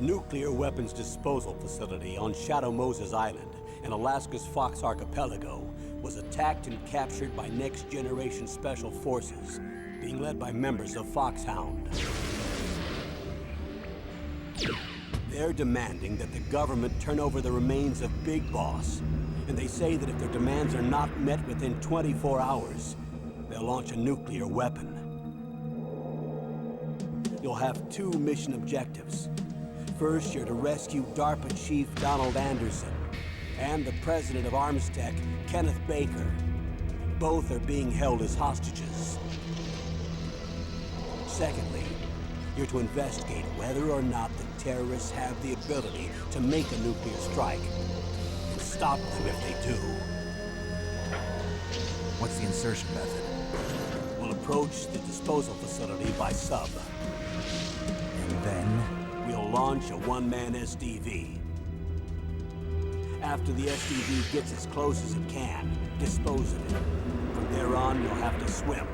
nuclear weapons disposal facility on Shadow Moses Island in Alaska's Fox Archipelago was attacked and captured by Next Generation Special Forces, being led by members of Foxhound. They're demanding that the government turn over the remains of Big Boss, and they say that if their demands are not met within 24 hours, they'll launch a nuclear weapon. You'll have two mission objectives. First, you're to rescue DARPA Chief Donald Anderson and the president of Armstech, Kenneth Baker. Both are being held as hostages. Secondly, you're to investigate whether or not the terrorists have the ability to make a nuclear strike and stop them if they do. What's the insertion method? We'll approach the disposal facility by sub. And then? We'll launch a one-man SDV. After the SDV gets as close as it can, dispose of it. From there on, you'll have to swim.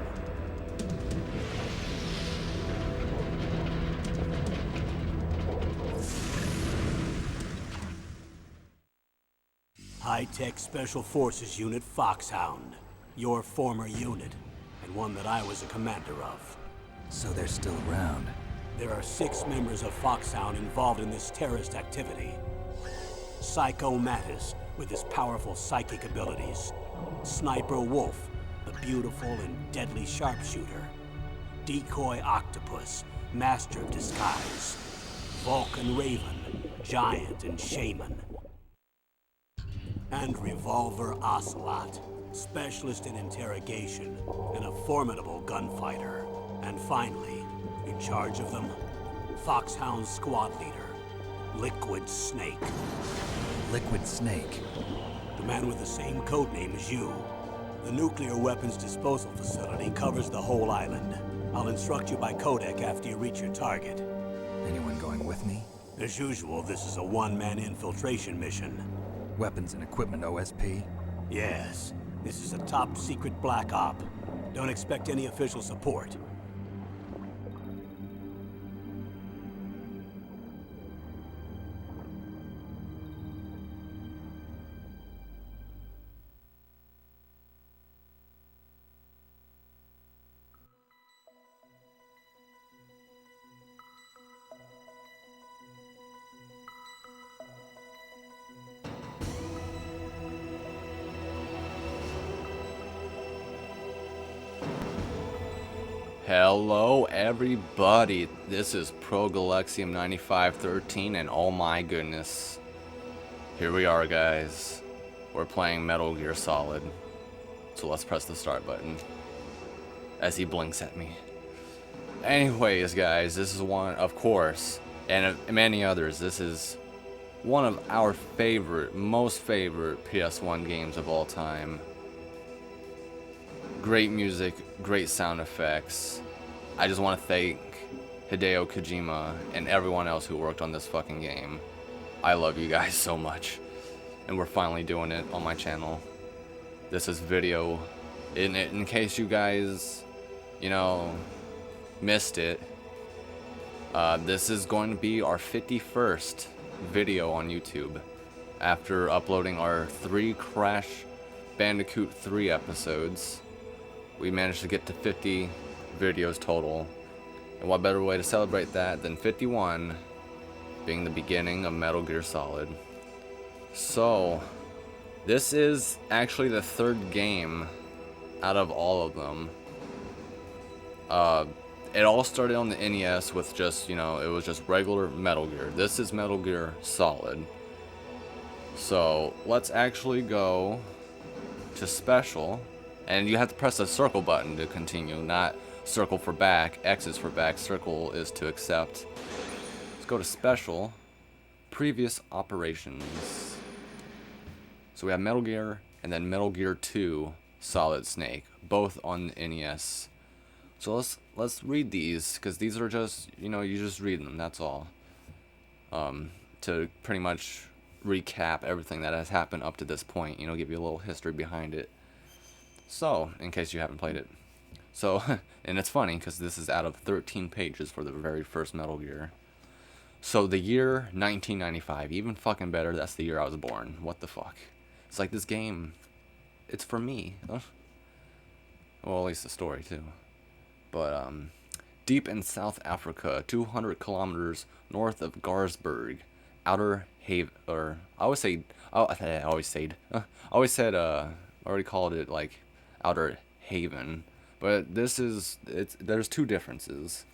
High-Tech Special Forces Unit Foxhound. Your former unit, and one that I was a commander of. So they're still around. There are 6 members of Foxhound involved in this terrorist activity. Psycho Mattis, with his powerful psychic abilities. Sniper Wolf, the beautiful and deadly sharpshooter. Decoy Octopus, master of disguise. Vulcan Raven, giant and shaman. And Revolver Ocelot, specialist in interrogation and a formidable gunfighter. And finally, in charge of them, Foxhound's squad leader, Liquid Snake. Liquid Snake? The man with the same codename as you. The nuclear weapons disposal facility covers the whole island. I'll instruct you by codec after you reach your target. Anyone going with me? As usual, this is a one-man infiltration mission. Weapons and equipment OSP? Yes. This is a top-secret black op. Don't expect any official support. Hello everybody, this is ProGalexium 9513 and oh my goodness, here we are guys, we're playing Metal Gear Solid, so let's press the start button, as he blinks at me. Anyways guys, this is one, of course, and many others, this is one of our most favorite PS1 games of all time. Great music, great sound effects. I just want to thank Hideo Kojima and everyone else who worked on this fucking game. I love you guys so much. And we're finally doing it on my channel. This is video. In case you guys, you know, missed it. This is going to be our 51st video on YouTube. After uploading our 3 Crash Bandicoot 3 episodes. We managed to get to 50 videos total, and what better way to celebrate that than 51 being the beginning of Metal Gear Solid. So this is actually the 3rd game out of all of them. It all started on the NES with just, you know, it was just regular Metal Gear. This is Metal Gear Solid. So let's actually go to Special. And you have to press the circle button to continue, not circle for back. X is for back, circle is to accept. Let's go to Special, Previous Operations. So we have Metal Gear, and then Metal Gear 2, Solid Snake, both on the NES. So let's read these, because these are just, you know, you just read them, that's all. To pretty much recap everything that has happened up to this point, you know, give you a little history behind it. So, in case you haven't played it. So, and it's funny because this is out of 13 pages for the very first Metal Gear. So the year 1995, even fucking better, that's the year I was born. What the fuck? It's like this game, it's for me. Huh? Well, at least the story too. But deep in South Africa, 200 kilometers north of Garsberg, Outer Haven, or I always say, I always said, I already called it like Outer Haven, but there's two differences.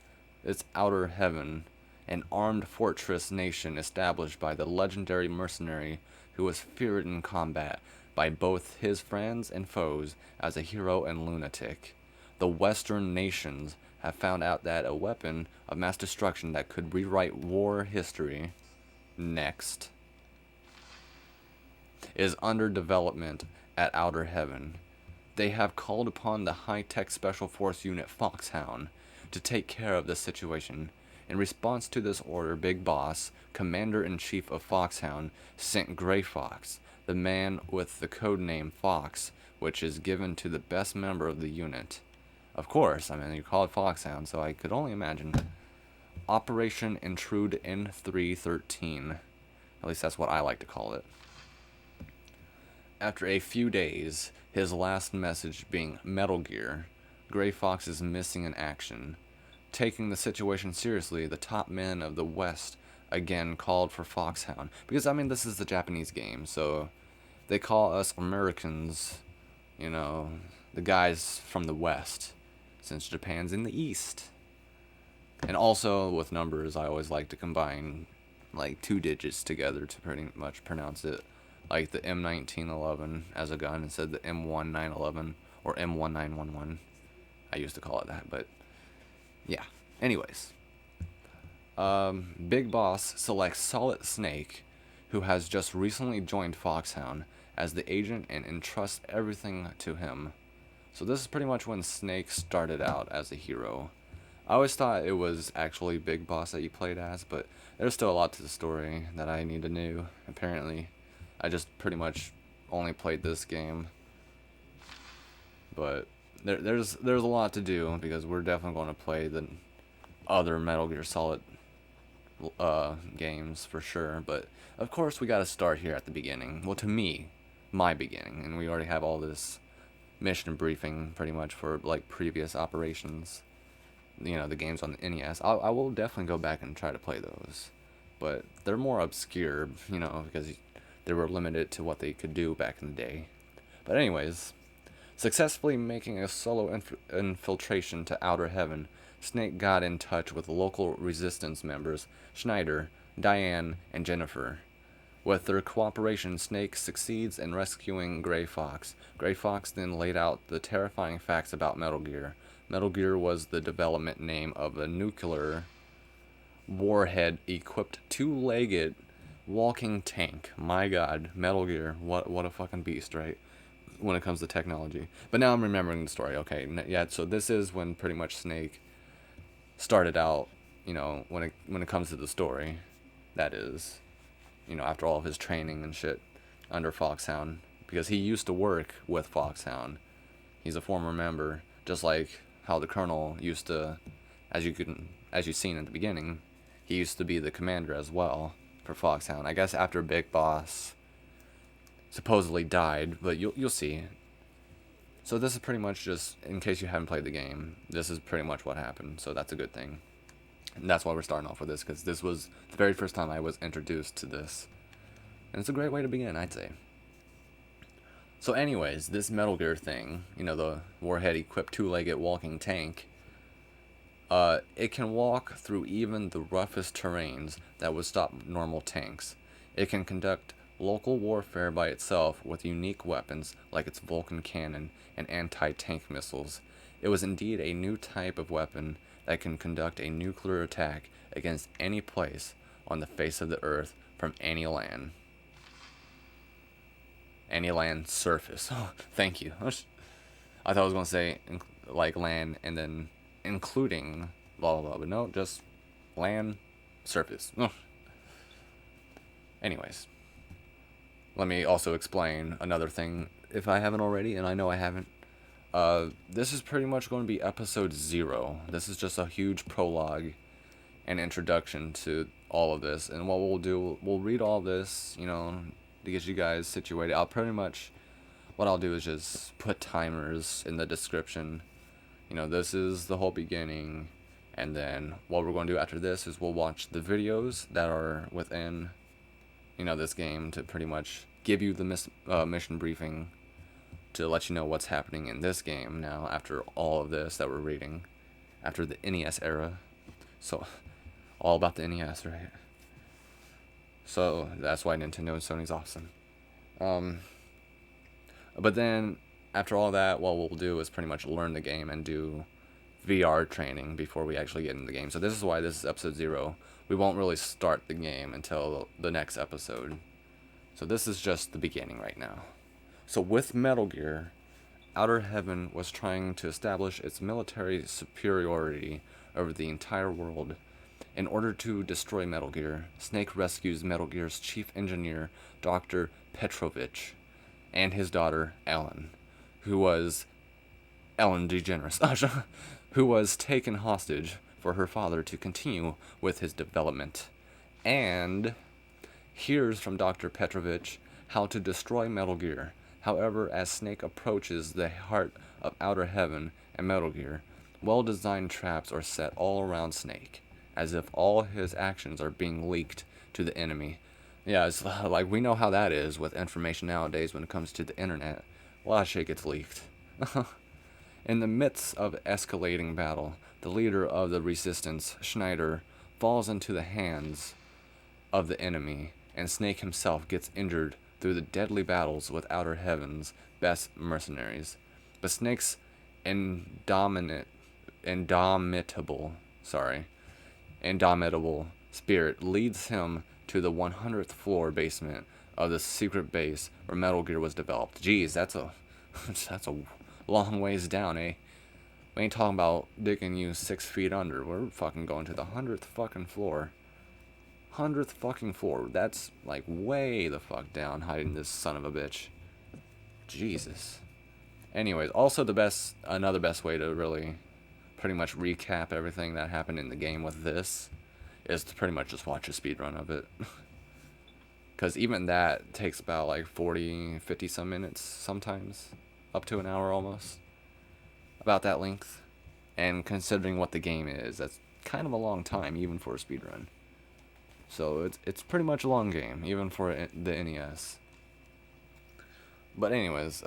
It's Outer Heaven, an armed fortress nation established by the legendary mercenary who was feared in combat by both his friends and foes as a hero and lunatic. The Western nations have found out that a weapon of mass destruction that could rewrite war history next is under development at Outer Heaven. They have called upon the high-tech special force unit Foxhound to take care of the situation. In response to this order, Big Boss, Commander-in-Chief of Foxhound, sent Grey Fox, the man with the code name Fox, which is given to the best member of the unit. Of course, I mean, you call it Foxhound, so I could only imagine. Operation Intrude N313. At least that's what I like to call it. After a few days, his last message being Metal Gear, Grey Fox is missing in action. Taking the situation seriously, the top men of the West again called for Foxhound. Because, I mean, this is the Japanese game, so they call us Americans, you know, the guys from the West, since Japan's in the East. And also, with numbers, I always like to combine, like, 2 digits together to pretty much pronounce it. Like the M1911 as a gun instead of the M1911 or M1911. I used to call it that, but yeah. Anyways. Big Boss selects Solid Snake, who has just recently joined Foxhound, as the agent and entrusts everything to him. So this is pretty much when Snake started out as a hero. I always thought it was actually Big Boss that you played as, but there's still a lot to the story that I need to know, apparently. I just pretty much only played this game. But there's a lot to do, because we're definitely going to play the other Metal Gear Solid games for sure. But of course we got to start here at the beginning. Well, to me, my beginning, and we already have all this mission briefing pretty much for like previous operations. You know, the games on the NES. I will definitely go back and try to play those, but they're more obscure, you know, because they were limited to what they could do back in the day. But anyways, successfully making a solo infiltration to Outer Heaven, Snake got in touch with local resistance members Schneider, Diane, and Jennifer. With their cooperation, Snake succeeds in rescuing Grey Fox. Grey Fox then laid out the terrifying facts about Metal Gear. Metal Gear was the development name of a nuclear warhead-equipped two-legged walking tank. My god, Metal Gear, what a fucking beast, right? When it comes to technology. But now I'm remembering the story. Okay, yeah, so this is when pretty much Snake started out, you know, when it comes to the story. That is, you know, after all of his training and shit under Foxhound, because he used to work with Foxhound. He's a former member, just like how the Colonel used to, as you've seen at the beginning, he used to be the commander as well for Foxhound. I guess after Big Boss supposedly died, but you'll see. So this is pretty much just, in case you haven't played the game, this is pretty much what happened, so that's a good thing. And that's why we're starting off with this, because this was the very first time I was introduced to this. And it's a great way to begin, I'd say. So anyways, this Metal Gear thing, you know, the warhead-equipped two-legged walking tank, it can walk through even the roughest terrains that would stop normal tanks. It can conduct local warfare by itself with unique weapons like its Vulcan cannon and anti-tank missiles. It was indeed a new type of weapon that can conduct a nuclear attack against any place on the face of the Earth from any land. Any land surface. Oh, thank you. I thought I was going to say, like, land and then including blah, blah, blah. But no, just land, surface. Oh. Anyways. Let me also explain another thing, if I haven't already, and I know I haven't. This is pretty much going to be episode 0. This is just a huge prologue and introduction to all of this. And what we'll do, we'll read all this, you know, to get you guys situated. What I'll do is just put timers in the description. You know, this is the whole beginning. And then what we're going to do after this is we'll watch the videos that are within, you know, this game to pretty much give you the mission briefing to let you know what's happening in this game now after all of this that we're reading, after the NES era. So, all about the NES, right? So, that's why Nintendo and Sony's awesome. But then, after all that, what we'll do is pretty much learn the game and do VR training before we actually get into the game. So this is why this is episode 0. We won't really start the game until the next episode. So this is just the beginning right now. So with Metal Gear, Outer Heaven was trying to establish its military superiority over the entire world. In order to destroy Metal Gear, Snake rescues Metal Gear's chief engineer, Dr. Petrovich, and his daughter, Ellen, who was Ellen DeGeneres, who was taken hostage for her father to continue with his development, and hears from Dr. Petrovich how to destroy Metal Gear. However, as Snake approaches the heart of Outer Heaven and Metal Gear, well-designed traps are set all around Snake, as if all his actions are being leaked to the enemy. Yeah, it's like we know how that is with information nowadays when it comes to the internet. A lot of shit gets leaked. In the midst of escalating battle, the leader of the resistance, Schneider, falls into the hands of the enemy, and Snake himself gets injured through the deadly battles with Outer Heaven's best mercenaries. But Snake's indomitable spirit leads him to the 100th floor basement of the secret base where Metal Gear was developed. Jeez, that's a long ways down, eh? We ain't talking about digging you 6 feet under. We're fucking going to the 100th fucking floor. 100th fucking floor. That's like way the fuck down, hiding this son of a bitch. Jesus. Anyways, also another best way to really pretty much recap everything that happened in the game with this is to pretty much just watch a speedrun of it. Because even that takes about like 40, 50 some minutes sometimes. Up to an hour almost. About that length. And considering what the game is, that's kind of a long time even for a speedrun. So it's pretty much a long game, even for the NES. But anyways,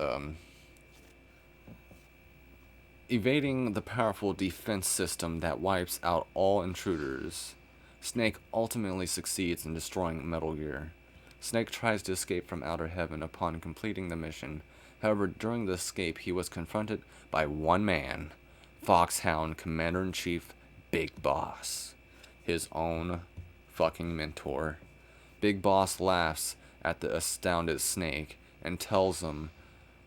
evading the powerful defense system that wipes out all intruders, Snake ultimately succeeds in destroying Metal Gear. Snake tries to escape from Outer Heaven upon completing the mission. However, during the escape, he was confronted by one man, Foxhound Commander-in-Chief Big Boss, his own fucking mentor. Big Boss laughs at the astounded Snake and tells him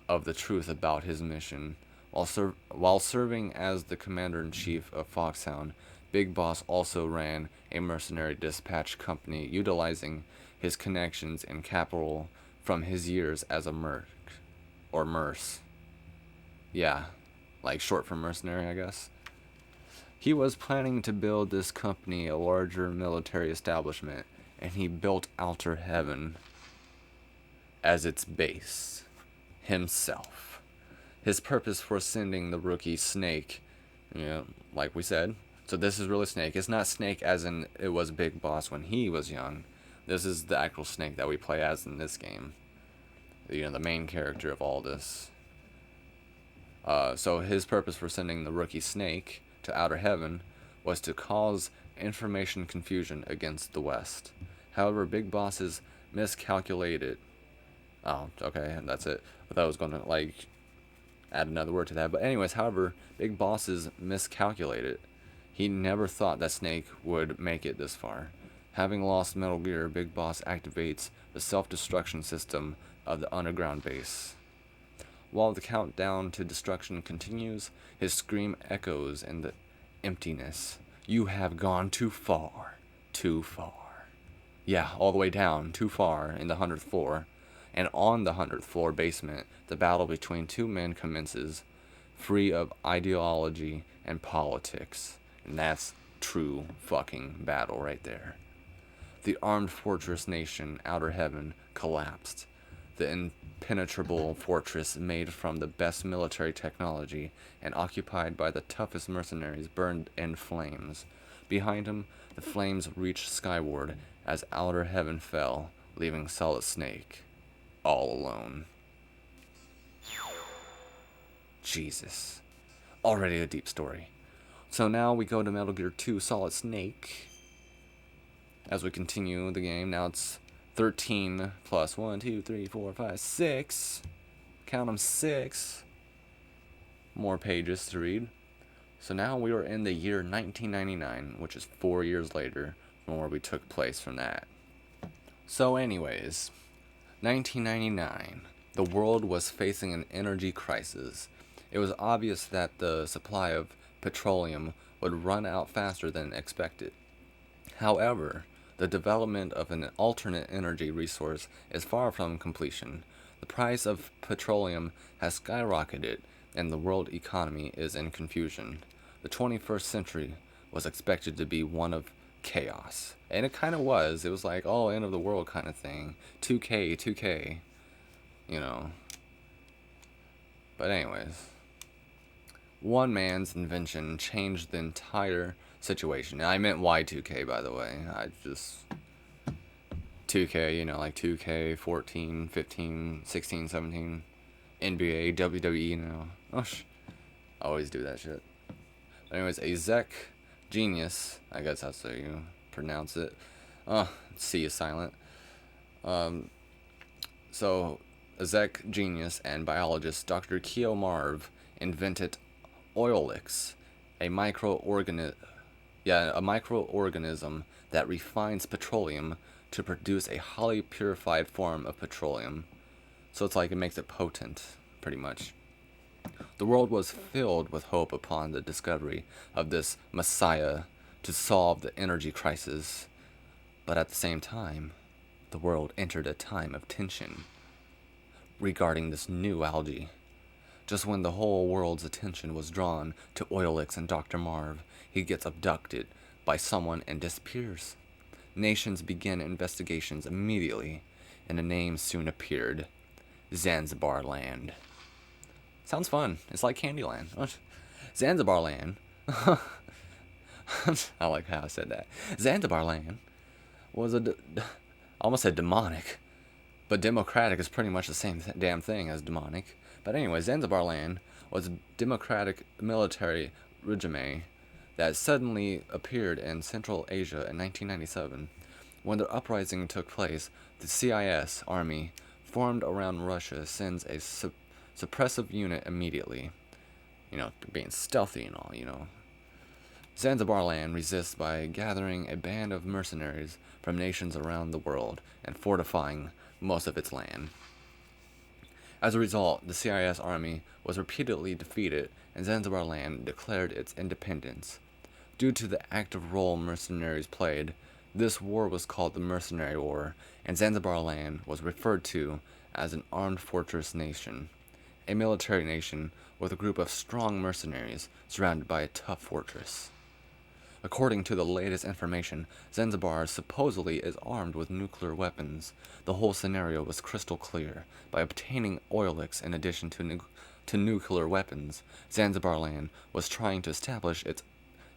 of the truth about his mission. While serving as the Commander-in-Chief of Foxhound, Big Boss also ran a mercenary dispatch company utilizing his connections in capital from his years as a merc. Or merc. Yeah, like short for mercenary, I guess. He was planning to build this company a larger military establishment, and he built Outer Heaven as its base himself. His purpose for sending the rookie Snake, you know, like we said. So this is really Snake. It's not Snake as in it was Big Boss when he was young. This is the actual Snake that we play as in this game. You know, the main character of all this. So his purpose for sending the rookie Snake to Outer Heaven was to cause information confusion against the West. However, Big Boss's miscalculated... Oh, okay, and that's it. I thought I was going to, like, add another word to that. But anyways, however, Big Boss's miscalculated. He never thought that Snake would make it this far. Having lost Metal Gear, Big Boss activates the self-destruction system of the underground base. While the countdown to destruction continues, his scream echoes in the emptiness. You have gone too far. Too far. Yeah, all the way down, too far, in the 100th floor. And on the 100th floor basement, the battle between two men commences, free of ideology and politics. And that's true fucking battle right there. the armed fortress nation Outer Heaven collapsed. The impenetrable fortress made from the best military technology and occupied by the toughest mercenaries burned in flames. Behind him, the flames reached skyward as Outer Heaven fell, leaving Solid Snake all alone. Jesus. Already a deep story. So now we go to Metal Gear 2 Solid Snake. As we continue the game, now it's 13 plus 1, 2, 3, 4, 5, 6. Count them, 6 more pages to read. So now we are in the year 1999, which is 4 years later from where we took place from that. So anyways, 1999. The world was facing an energy crisis. It was obvious that the supply of petroleum would run out faster than expected. However, the development of an alternate energy resource is far from completion. The price of petroleum has skyrocketed, and the world economy is in confusion. The 21st century was expected to be one of chaos. And it kind of was. It was like, oh, end of the world kind of thing. 2K. You know. But anyways. One man's invention changed the entire situation. I meant Y2K, by the way. I just... 2K, you know, like 2K, 14, 15, 16, 17. NBA, WWE, you know. Oh, I always do that shit. But anyways, a Zek genius, I guess that's how you pronounce it. C is silent. So, a Zek genius and biologist Dr. Keo Marv invented Oilix, a microorganism that refines petroleum to produce a highly purified form of petroleum. So it's like it makes it potent, pretty much. The world was filled with hope upon the discovery of this messiah to solve the energy crisis. But at the same time, the world entered a time of tension regarding this new algae. Just when the whole world's attention was drawn to Oilix and Dr. Marv, he gets abducted by someone and disappears. Nations began investigations immediately, and a name soon appeared: Zanzibar Land. Sounds fun. It's like Candyland. Zanzibar Land. I like how I said that. Zanzibar Land was I almost said demonic, but democratic is pretty much the same damn thing as demonic. But anyway, Zanzibar Land was a democratic military regime that suddenly appeared in Central Asia in 1997. When the uprising took place, the CIS army formed around Russia sends a suppressive unit immediately. You know, being stealthy and all, you know. Zanzibar Land resists by gathering a band of mercenaries from nations around the world and fortifying most of its land. As a result, the CIS army was repeatedly defeated and Zanzibar Land declared its independence. Due to the active role mercenaries played, this war was called the Mercenary War, and Zanzibar Land was referred to as an armed fortress nation, a military nation with a group of strong mercenaries surrounded by a tough fortress. According to the latest information, Zanzibar supposedly is armed with nuclear weapons. The whole scenario was crystal clear. By obtaining Oilix in addition to nuclear weapons, Zanzibar Land was trying to establish its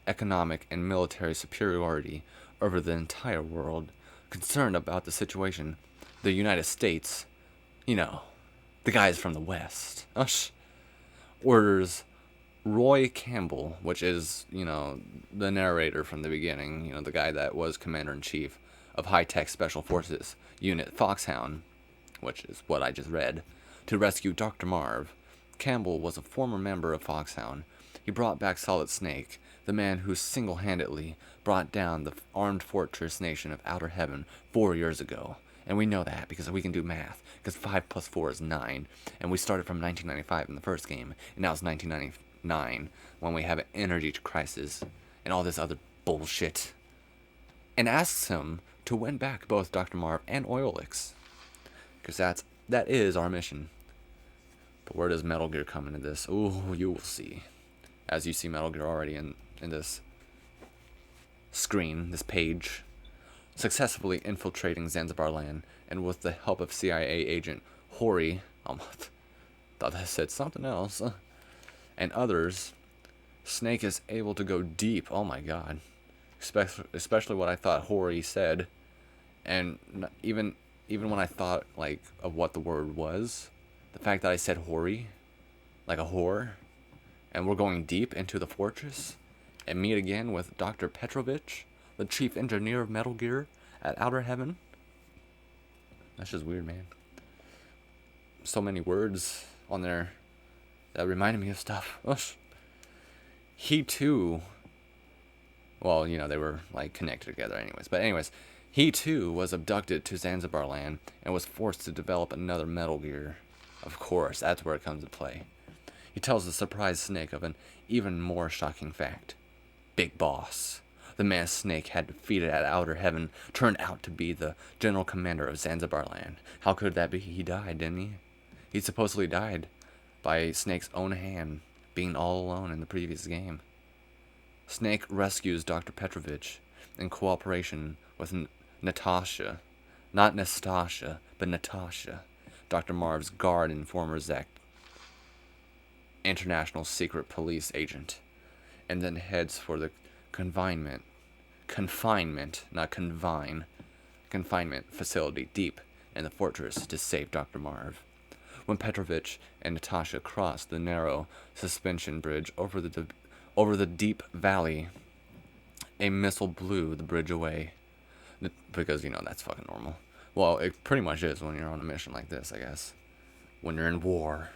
economic and military superiority over the entire world. Concerned about the situation, the United States, you know, the guys from the West, orders Roy Campbell, which is, you know, the narrator from the beginning, you know, the guy that was Commander-in-Chief of High-Tech Special Forces Unit Foxhound, which is what I just read, to rescue Dr. Marv. Campbell was a former member of Foxhound. He brought back Solid Snake, the man who single-handedly brought down the armed fortress nation of Outer Heaven 4 years ago. And we know that because we can do math, because 5 plus 4 is 9, and we started from 1995 in the first game, and now it's 1999 when we have an energy crisis and all this other bullshit, and asks him to win back both Dr. Marv and Oilix, because that is our mission. But where does Metal Gear come into this? Ooh, you will see, as you see Metal Gear already in this screen, this page. successfully infiltrating Zanzibar land, and with the help of CIA agent Hori, thought I said something else, and others, Snake is able to go deep. Oh my god. Especially what I thought Hori said, and even when I thought like of what the word was, the fact that I said Hori, like a whore, and we're going deep into the fortress, and meet again with Dr. Petrovich, the chief engineer of Metal Gear at Outer Heaven. That's just weird, man. So many words on there that reminded me of stuff. Ush. He too, well, you know, they were like connected together anyways. But anyways, he too was abducted to Zanzibar land and was forced to develop another Metal Gear. Of course, that's where it comes into play. He tells the surprised Snake of an even more shocking fact. Big Boss, the man Snake had defeated at Outer Heaven, turned out to be the general commander of Zanzibar land. How could that be? He died, didn't he? He supposedly died by Snake's own hand, being all alone in the previous game. Snake rescues Dr. Petrovich in cooperation with Natasha. Not Nastasia, but Natasha, Dr. Marv's guard and former Zek, international secret police agent, and then heads for the confinement facility deep in the fortress to save Dr. Marv. When Petrovich and Natasha crossed the narrow suspension bridge over the deep valley, a missile blew the bridge away. Because, you know, that's fucking normal. Well, it pretty much is when you're on a mission like this, I guess. When you're in war.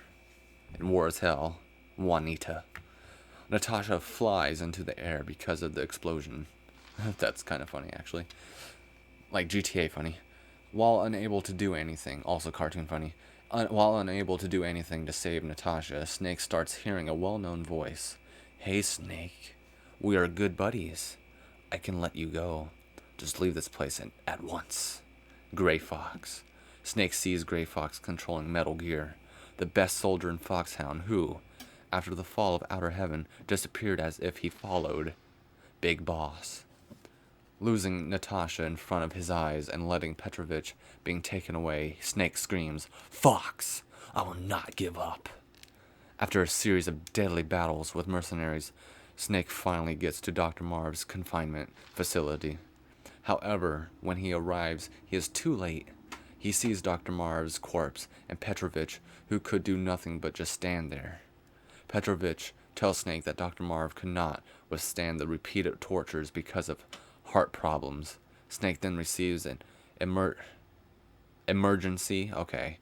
And war is hell. Juanita. Natasha flies into the air because of the explosion. That's kind of funny, actually. Like GTA funny. While unable to do anything, also cartoon funny. While unable to do anything to save Natasha, Snake starts hearing a well-known voice. Hey, Snake. We are good buddies. I can let you go. Just leave this place at once. Gray Fox. Snake sees Gray Fox controlling Metal Gear, the best soldier in Foxhound who, after the fall of Outer Heaven, disappeared as if he followed Big Boss. Losing Natasha in front of his eyes and letting Petrovich being taken away, Snake screams, Fox! I will not give up. After a series of deadly battles with mercenaries, Snake finally gets to Dr. Marv's confinement facility. However, when he arrives, he is too late. He sees Dr. Marv's corpse and Petrovich, who could do nothing but just stand there. Petrovich tells Snake that Dr. Marv could not withstand the repeated tortures because of heart problems. Snake then receives an emergency. Okay,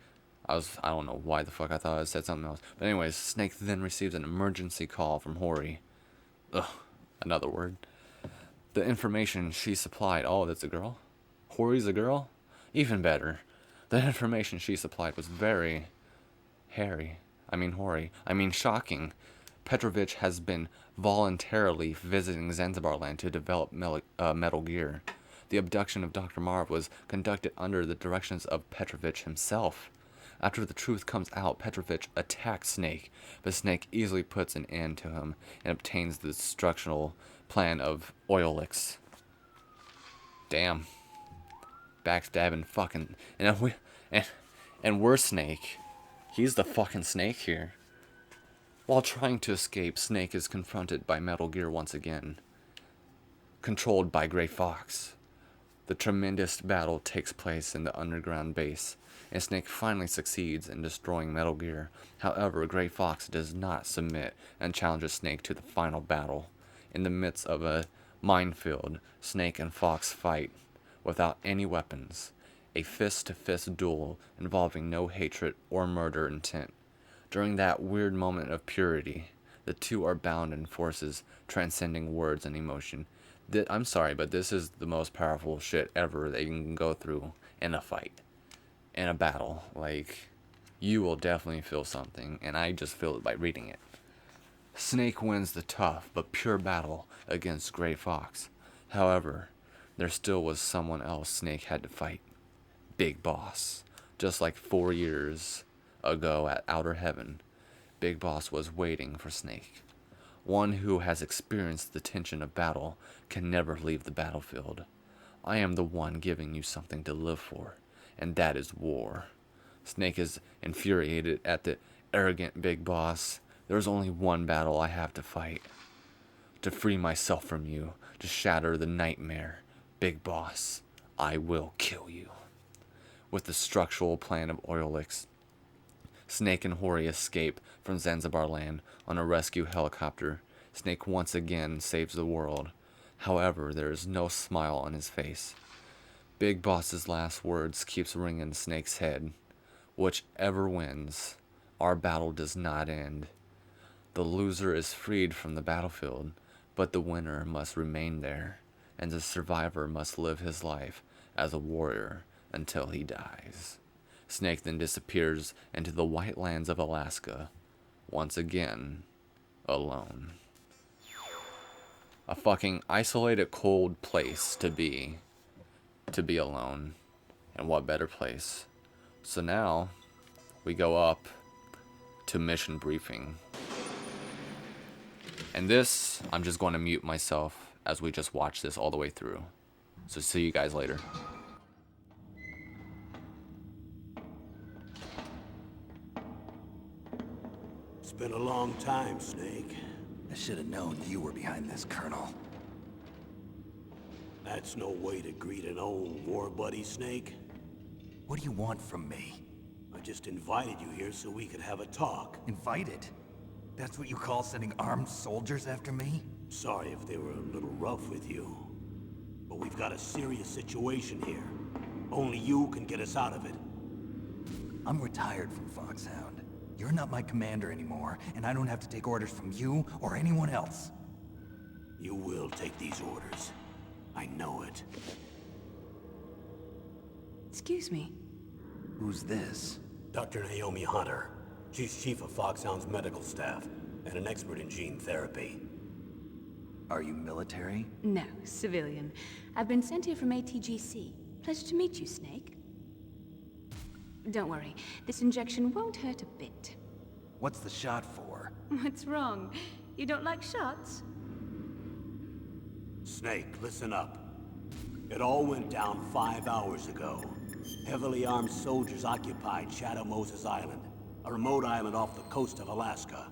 I don't know why the fuck I thought I said something else. But anyways, Snake then receives an emergency call from Hori. Ugh, another word. The information she supplied. Oh, that's a girl? Hori's a girl? Even better. The information she supplied was very Hori. Shocking. Petrovich has been voluntarily visiting Zanzibar land to develop Metal Gear. The abduction of Dr. Marv was conducted under the directions of Petrovich himself. After the truth comes out, Petrovich attacks Snake, but Snake easily puts an end to him and obtains the destructional plan of Oilix. Damn. Backstabbing fucking... And we're Snake. He's the fucking Snake here. While trying to escape, Snake is confronted by Metal Gear once again, controlled by Gray Fox. The tremendous battle takes place in the underground base, and Snake finally succeeds in destroying Metal Gear. However, Gray Fox does not submit and challenges Snake to the final battle. In the midst of a minefield, Snake and Fox fight without any weapons, a fist-to-fist duel involving no hatred or murder intent. During that weird moment of purity, the two are bound in forces transcending words and emotion. I'm sorry, but this is the most powerful shit ever that you can go through in a fight, in a battle. Like, you will definitely feel something, and I just feel it by reading it. Snake wins the tough but pure battle against Gray Fox. However, there still was someone else Snake had to fight. Big Boss. Just like 4 years ago at Outer Heaven, Big Boss was waiting for Snake. One who has experienced the tension of battle can never leave the battlefield. I am the one giving you something to live for, and that is war. Snake is infuriated at the arrogant big boss. There's only one battle I have to fight. To free myself from you, to shatter the nightmare. Big boss, I will kill you. With the structural plan of Oilix, Snake and Hori escape from Zanzibar land on a rescue helicopter. Snake once again saves the world. However, there is no smile on his face. Big Boss's last words keeps ringing in Snake's head. Whichever wins, our battle does not end. The loser is freed from the battlefield, but the winner must remain there, and the survivor must live his life as a warrior until he dies. Snake then disappears into the white lands of Alaska, once again, alone. A fucking isolated, cold place to be alone. And what better place? So now, we go up to mission briefing. And this, I'm just going to mute myself as we just watch this all the way through. So see you guys later. It's been a long time, Snake. I should have known you were behind this, Colonel. That's no way to greet an old war buddy, Snake. What do you want from me? I just invited you here so we could have a talk. Invited? That's what you call sending armed soldiers after me? Sorry if they were a little rough with you. But we've got a serious situation here. Only you can get us out of it. I'm retired from Foxhound. You're not my commander anymore, and I don't have to take orders from you or anyone else. You will take these orders. I know it. Excuse me. Who's this? Dr. Naomi Hunter. She's chief of Foxhound's medical staff, and an expert in gene therapy. Are you military? No, civilian. I've been sent here from ATGC. Pleasure to meet you, Snake. Don't worry, this injection won't hurt a bit. What's the shot for? What's wrong? You don't like shots? Snake, listen up. It all went down 5 hours ago. Heavily armed soldiers occupied Shadow Moses Island, a remote island off the coast of Alaska.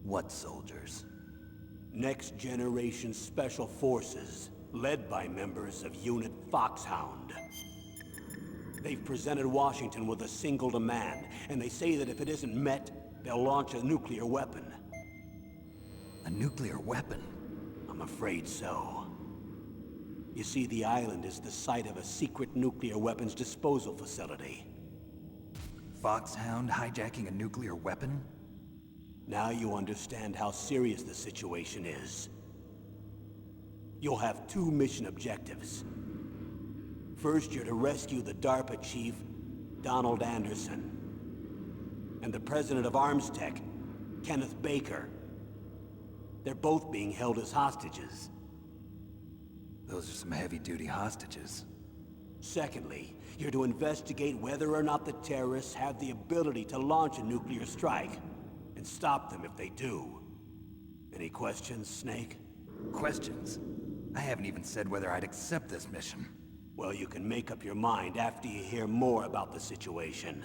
What soldiers? Next Generation Special Forces, led by members of Unit Foxhound. They've presented Washington with a single demand, and they say that if it isn't met, they'll launch a nuclear weapon. A nuclear weapon? I'm afraid so. You see, the island is the site of a secret nuclear weapons disposal facility. Foxhound hijacking a nuclear weapon? Now you understand how serious the situation is. You'll have 2 mission objectives. First, you're to rescue the DARPA chief, Donald Anderson, and the president of ArmsTech, Kenneth Baker. They're both being held as hostages. Those are some heavy-duty hostages. Secondly, you're to investigate whether or not the terrorists have the ability to launch a nuclear strike, and stop them if they do. Any questions, Snake? Questions? I haven't even said whether I'd accept this mission. Well, you can make up your mind after you hear more about the situation.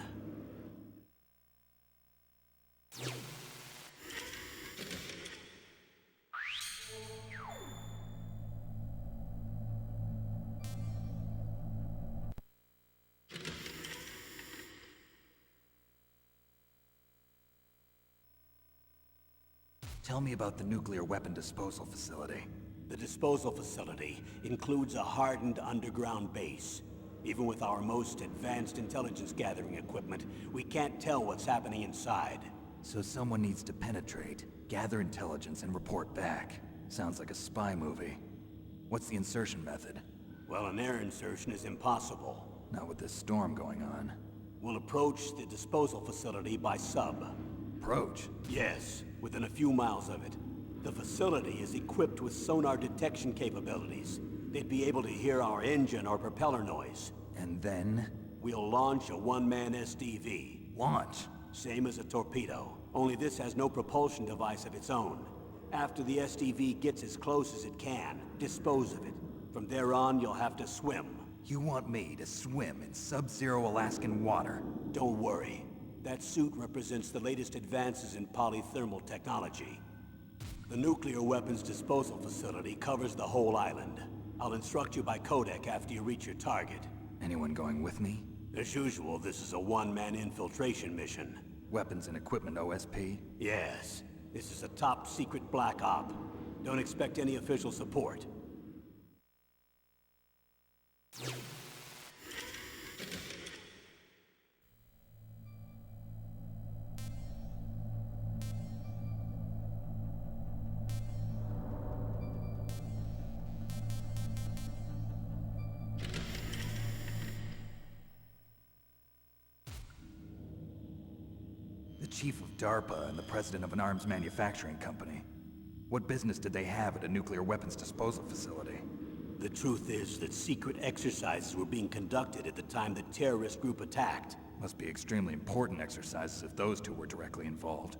Tell me about the nuclear weapon disposal facility. The disposal facility includes a hardened underground base. Even with our most advanced intelligence gathering equipment, we can't tell what's happening inside. So someone needs to penetrate, gather intelligence, and report back. Sounds like a spy movie. What's the insertion method? Well, an air insertion is impossible. Not with this storm going on. We'll approach the disposal facility by sub. Approach? Yes, within a few miles of it. The facility is equipped with sonar detection capabilities. They'd be able to hear our engine or propeller noise. And then? We'll launch a one-man SDV. Launch? Same as a torpedo, only this has no propulsion device of its own. After the SDV gets as close as it can, dispose of it. From there on, you'll have to swim. You want me to swim in sub-zero Alaskan water? Don't worry. That suit represents the latest advances in polythermal technology. The nuclear weapons disposal facility covers the whole island. I'll instruct you by codec after you reach your target. Anyone going with me? As usual, this is a one-man infiltration mission. Weapons and equipment OSP? Yes, this is a top-secret black op. Don't expect any official support. The chief of DARPA and the president of an arms manufacturing company. What business did they have at a nuclear weapons disposal facility? The truth is that secret exercises were being conducted at the time the terrorist group attacked. Must be extremely important exercises if those two were directly involved.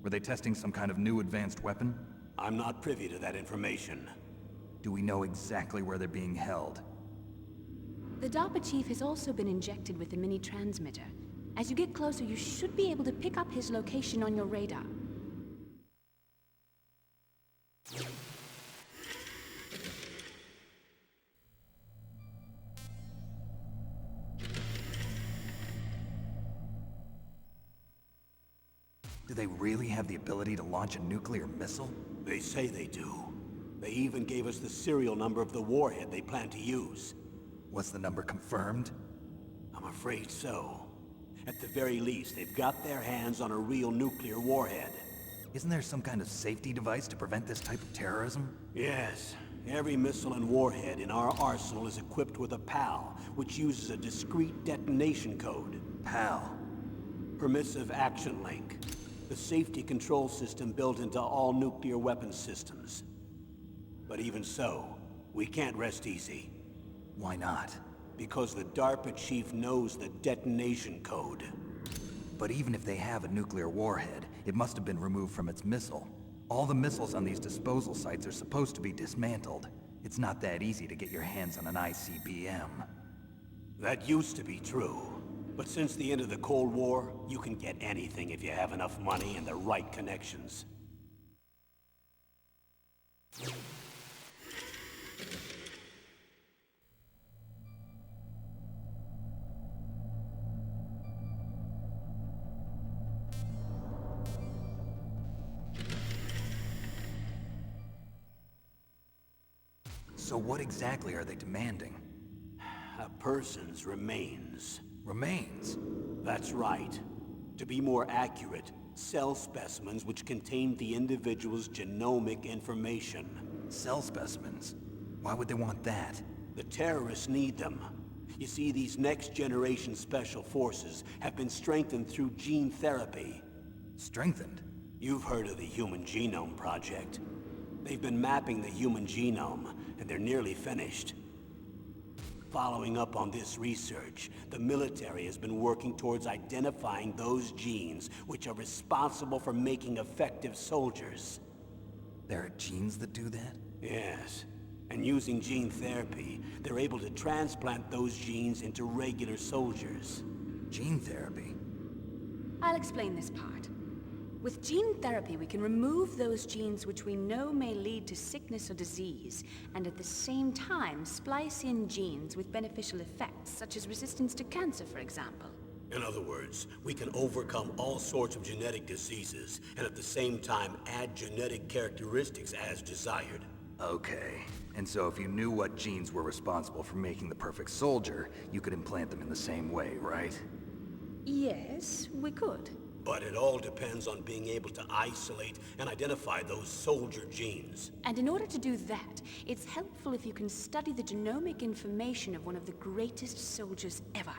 Were they testing some kind of new advanced weapon? I'm not privy to that information. Do we know exactly where they're being held? The DARPA chief has also been injected with a mini transmitter. As you get closer, you should be able to pick up his location on your radar. Do they really have the ability to launch a nuclear missile? They say they do. They even gave us the serial number of the warhead they plan to use. Was the number confirmed? I'm afraid so. At the very least, they've got their hands on a real nuclear warhead. Isn't there some kind of safety device to prevent this type of terrorism? Yes. Every missile and warhead in our arsenal is equipped with a PAL, which uses a discrete detonation code. PAL. Permissive Action Link. The safety control system built into all nuclear weapons systems. But even so, we can't rest easy. Why not? Because the DARPA chief knows the detonation code. But even if they have a nuclear warhead, it must have been removed from its missile. All the missiles on these disposal sites are supposed to be dismantled. It's not that easy to get your hands on an ICBM. That used to be true. But since the end of the Cold War, you can get anything if you have enough money and the right connections. So what exactly are they demanding? A person's remains. Remains? That's right. To be more accurate, cell specimens which contain the individual's genomic information. Cell specimens? Why would they want that? The terrorists need them. You see, these next-generation special forces have been strengthened through gene therapy. Strengthened? You've heard of the Human Genome Project. They've been mapping the human genome, and they're nearly finished. Following up on this research, the military has been working towards identifying those genes which are responsible for making effective soldiers. There are genes that do that? Yes. And using gene therapy, they're able to transplant those genes into regular soldiers. Gene therapy? I'll explain this part. With gene therapy, we can remove those genes which we know may lead to sickness or disease, and at the same time splice in genes with beneficial effects, such as resistance to cancer, for example. In other words, we can overcome all sorts of genetic diseases, and at the same time add genetic characteristics as desired. Okay. And so if you knew what genes were responsible for making the perfect soldier, you could implant them in the same way, right? Yes, we could. But it all depends on being able to isolate and identify those soldier genes. And in order to do that, it's helpful if you can study the genomic information of one of the greatest soldiers ever.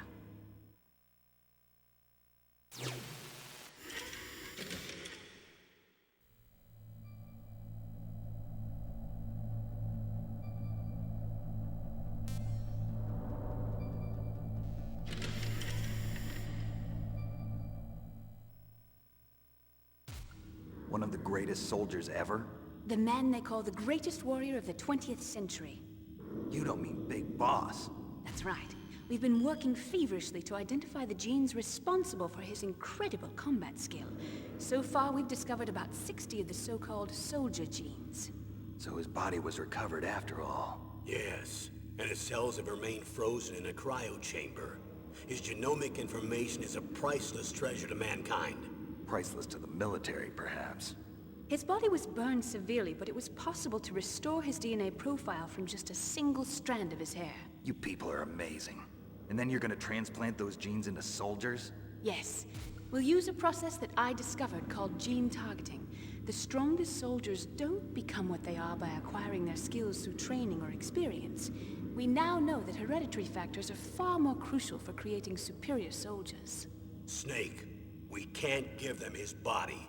One of the greatest soldiers ever? The man they call the greatest warrior of the 20th century. You don't mean Big Boss. That's right. We've been working feverishly to identify the genes responsible for his incredible combat skill. So far, we've discovered about 60 of the so-called soldier genes. So his body was recovered after all. Yes, and his cells have remained frozen in a cryo chamber. His genomic information is a priceless treasure to mankind. Priceless to the military, perhaps. His body was burned severely, but it was possible to restore his DNA profile from just a single strand of his hair. You people are amazing. And then you're gonna transplant those genes into soldiers? Yes. We'll use a process that I discovered called gene targeting. The strongest soldiers don't become what they are by acquiring their skills through training or experience. We now know that hereditary factors are far more crucial for creating superior soldiers. Snake, we can't give them his body.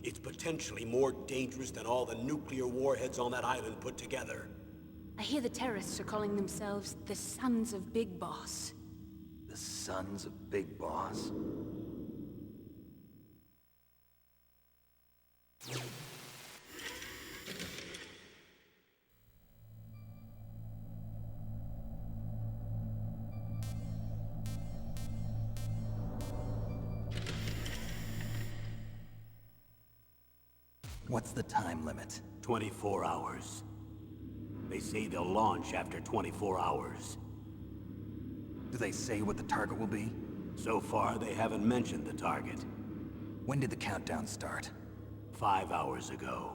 It's potentially more dangerous than all the nuclear warheads on that island put together. I hear the terrorists are calling themselves the Sons of Big Boss. The Sons of Big Boss? What's the time limit? 24 hours. They say they'll launch after 24 hours. Do they say what the target will be? So far, they haven't mentioned the target. When did the countdown start? 5 hours ago.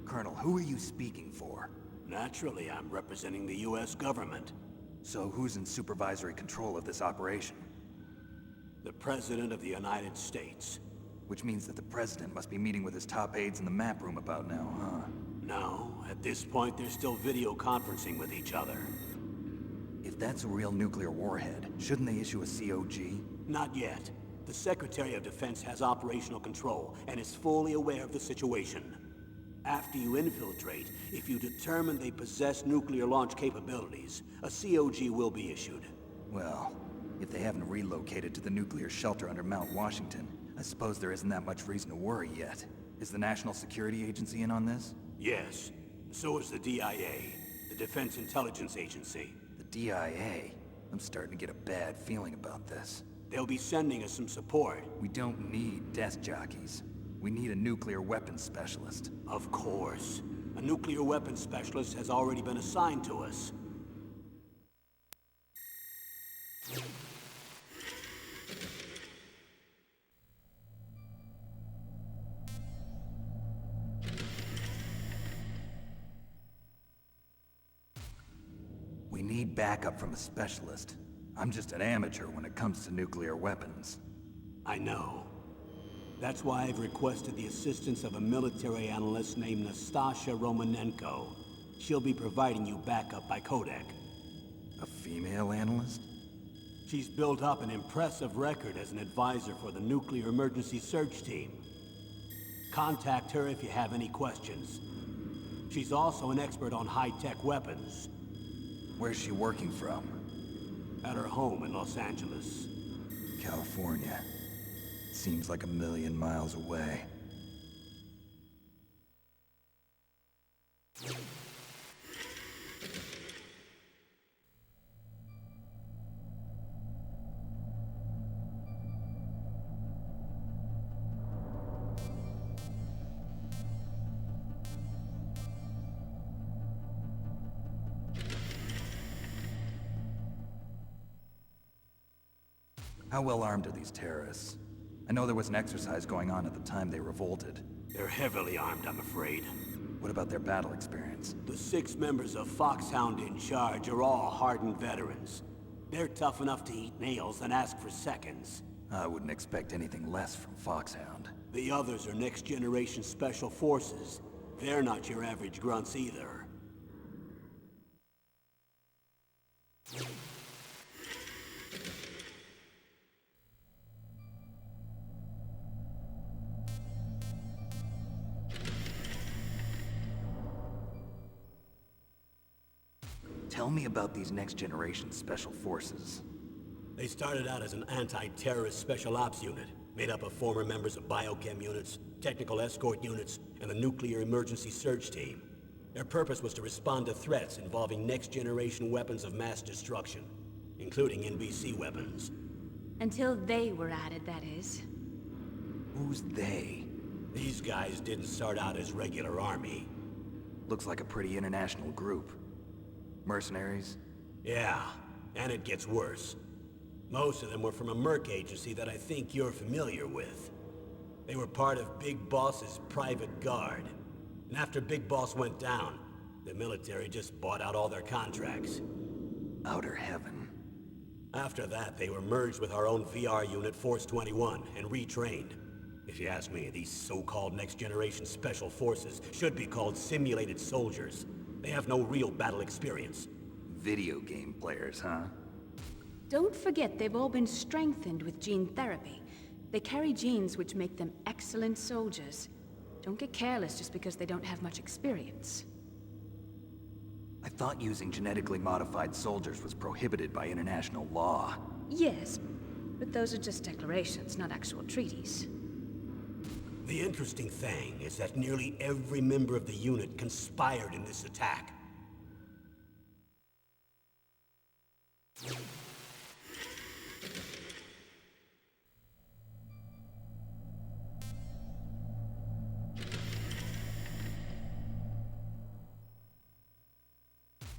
Colonel, who are you speaking for? Naturally, I'm representing the U.S. government. So who's in supervisory control of this operation? The President of the United States. Which means that the President must be meeting with his top aides in the map room about now, huh? No, at this point they're still video conferencing with each other. If that's a real nuclear warhead, shouldn't they issue a COG? Not yet. The Secretary of Defense has operational control and is fully aware of the situation. After you infiltrate, if you determine they possess nuclear launch capabilities, a COG will be issued. Well, if they haven't relocated to the nuclear shelter under Mount Washington, I suppose there isn't that much reason to worry yet. Is the National Security Agency in on this? Yes. So is the DIA, the Defense Intelligence Agency. The DIA? I'm starting to get a bad feeling about this. They'll be sending us some support. We don't need desk jockeys. We need a nuclear weapons specialist. Of course. A nuclear weapons specialist has already been assigned to us. We need backup from a specialist. I'm just an amateur when it comes to nuclear weapons. I know. That's why I've requested the assistance of a military analyst named Nastasha Romanenko. She'll be providing you backup by Kodak. A female analyst? She's built up an impressive record as an advisor for the Nuclear Emergency Search Team. Contact her if you have any questions. She's also an expert on high-tech weapons. Where's she working from? At her home in Los Angeles. California. Seems like 1,000,000 miles away. How well armed are these terrorists? I know there was an exercise going on at the time they revolted. They're heavily armed, I'm afraid. What about their battle experience? The 6 members of Foxhound in charge are all hardened veterans. They're tough enough to eat nails and ask for seconds. I wouldn't expect anything less from Foxhound. The others are next-generation special forces. They're not your average grunts either. Tell me about these next-generation special forces. They started out as an anti-terrorist special ops unit, made up of former members of biochem units, technical escort units, and the nuclear emergency surge team. Their purpose was to respond to threats involving next-generation weapons of mass destruction, including NBC weapons. Until they were added, that is. Who's they? These guys didn't start out as regular army. Looks like a pretty international group. Mercenaries? Yeah, and it gets worse. Most of them were from a merc agency that I think you're familiar with. They were part of Big Boss's private guard. And after Big Boss went down, the military just bought out all their contracts. Outer heaven. After that, they were merged with our own VR unit, Force 21, and retrained. If you ask me, these so-called next-generation special forces should be called simulated soldiers. They have no real battle experience. Video game players, huh? Don't forget they've all been strengthened with gene therapy. They carry genes which make them excellent soldiers. Don't get careless just because they don't have much experience. I thought using genetically modified soldiers was prohibited by international law. Yes, but those are just declarations, not actual treaties. The interesting thing is that nearly every member of the unit conspired in this attack.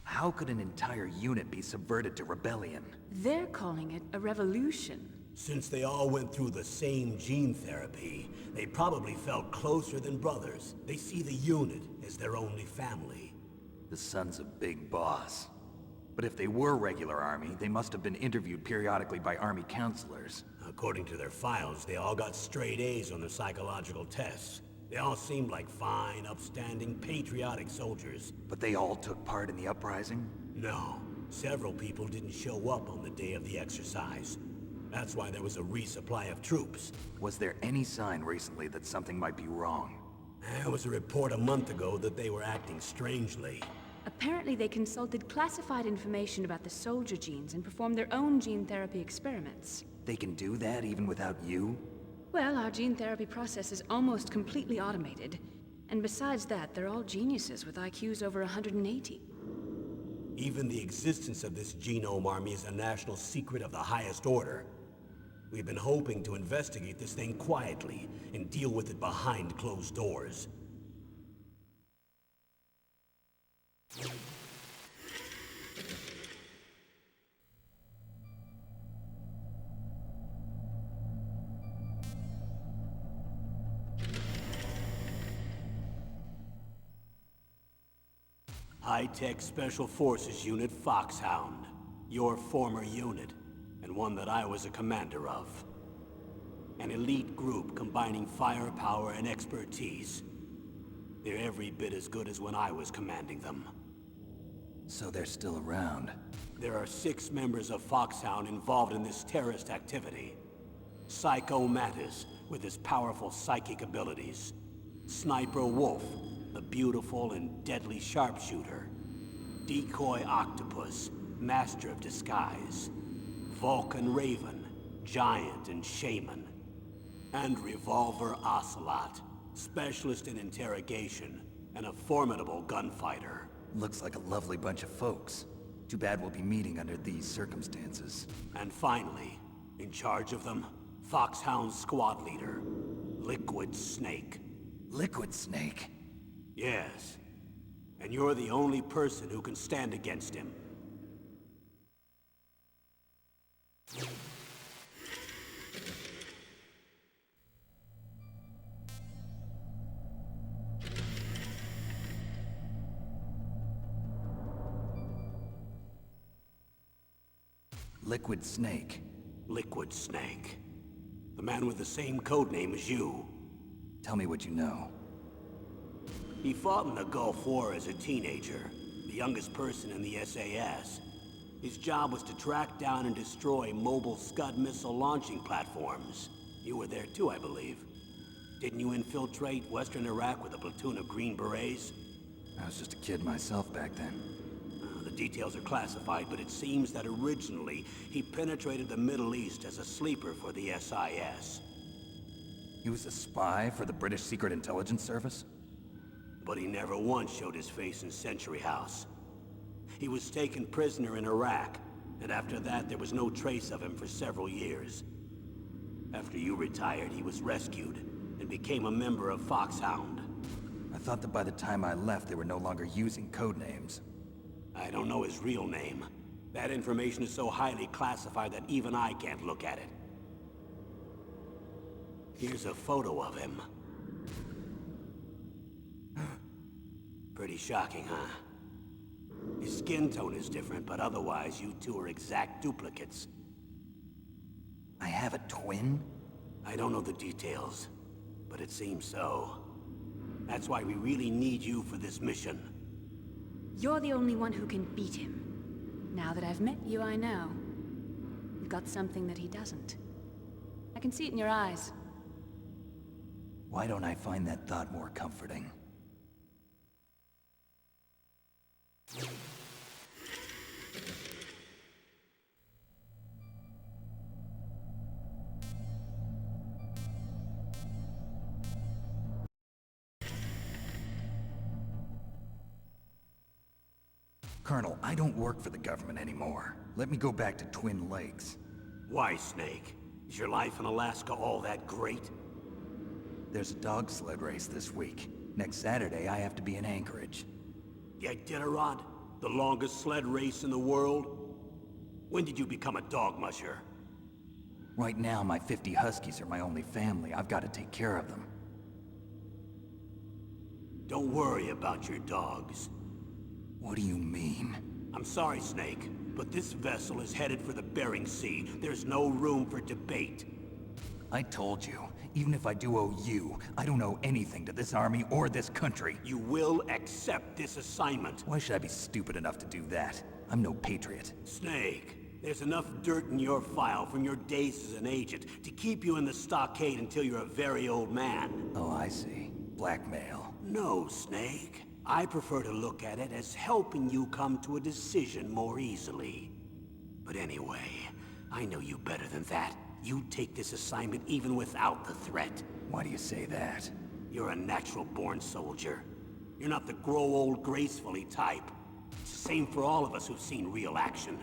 How could an entire unit be subverted to rebellion? They're calling it a revolution. Since they all went through the same gene therapy, they probably felt closer than brothers. They see the unit as their only family. The sons of Big Boss. But if they were regular army, they must have been interviewed periodically by army counselors. According to their files, they all got straight A's on their psychological tests. They all seemed like fine, upstanding, patriotic soldiers. But they all took part in the uprising? No, several people didn't show up on the day of the exercise. That's why there was a resupply of troops. Was there any sign recently that something might be wrong? There was a report a month ago that they were acting strangely. Apparently they consulted classified information about the soldier genes and performed their own gene therapy experiments. They can do that even without you? Well, our gene therapy process is almost completely automated. And besides that, they're all geniuses with IQs over 180. Even the existence of this genome army is a national secret of the highest order. We've been hoping to investigate this thing quietly and deal with it behind closed doors. High-Tech Special Forces Unit Foxhound. Your former unit, and one that I was a commander of. An elite group combining firepower and expertise. They're every bit as good as when I was commanding them. So they're still around. There are 6 members of Foxhound involved in this terrorist activity. Psycho Mantis, with his powerful psychic abilities. Sniper Wolf, the beautiful and deadly sharpshooter. Decoy Octopus, master of disguise. Vulcan Raven, giant and shaman. And Revolver Ocelot, specialist in interrogation and a formidable gunfighter. Looks like a lovely bunch of folks. Too bad we'll be meeting under these circumstances. And finally, in charge of them, Foxhound's squad leader, Liquid Snake. Liquid Snake? Yes. And you're the only person who can stand against him. Liquid Snake. Liquid Snake. The man with the same codename as you. Tell me what you know. He fought in the Gulf War as a teenager, the youngest person in the SAS. His job was to track down and destroy mobile Scud missile launching platforms. You were there too, I believe. Didn't you infiltrate Western Iraq with a platoon of Green Berets? I was just a kid myself back then. The details are classified, but it seems that originally he penetrated the Middle East as a sleeper for the SIS. He was a spy for the British Secret Intelligence Service? But he never once showed his face in Century House. He was taken prisoner in Iraq, and after that there was no trace of him for several years. After you retired, he was rescued and became a member of Foxhound. I thought that by the time I left, they were no longer using code names. I don't know his real name. That information is so highly classified that even I can't look at it. Here's a photo of him. Pretty shocking, huh? His skin tone is different, but otherwise you two are exact duplicates. I have a twin? I don't know the details, but it seems so. That's why we really need you for this mission. You're the only one who can beat him. Now that I've met you, I know. You've got something that he doesn't. I can see it in your eyes. Why don't I find that thought more comforting? Colonel, I don't work for the government anymore. Let me go back to Twin Lakes. Why, Snake? Is your life in Alaska all that great? There's a dog sled race this week. Next Saturday, I have to be in Anchorage. The Iditarod? The longest sled race in the world? When did you become a dog musher? Right now, my 50 Huskies are my only family. I've got to take care of them. Don't worry about your dogs. What do you mean? I'm sorry, Snake, but this vessel is headed for the Bering Sea. There's no room for debate. I told you, even if I do owe you, I don't owe anything to this army or this country. You will accept this assignment. Why should I be stupid enough to do that? I'm no patriot. Snake, there's enough dirt in your file from your days as an agent to keep you in the stockade until you're a very old man. Oh, I see. Blackmail. No, Snake. I prefer to look at it as helping you come to a decision more easily. But anyway, I know you better than that. You'd take this assignment even without the threat. Why do you say that? You're a natural-born soldier. You're not the grow old gracefully type. It's the same for all of us who've seen real action.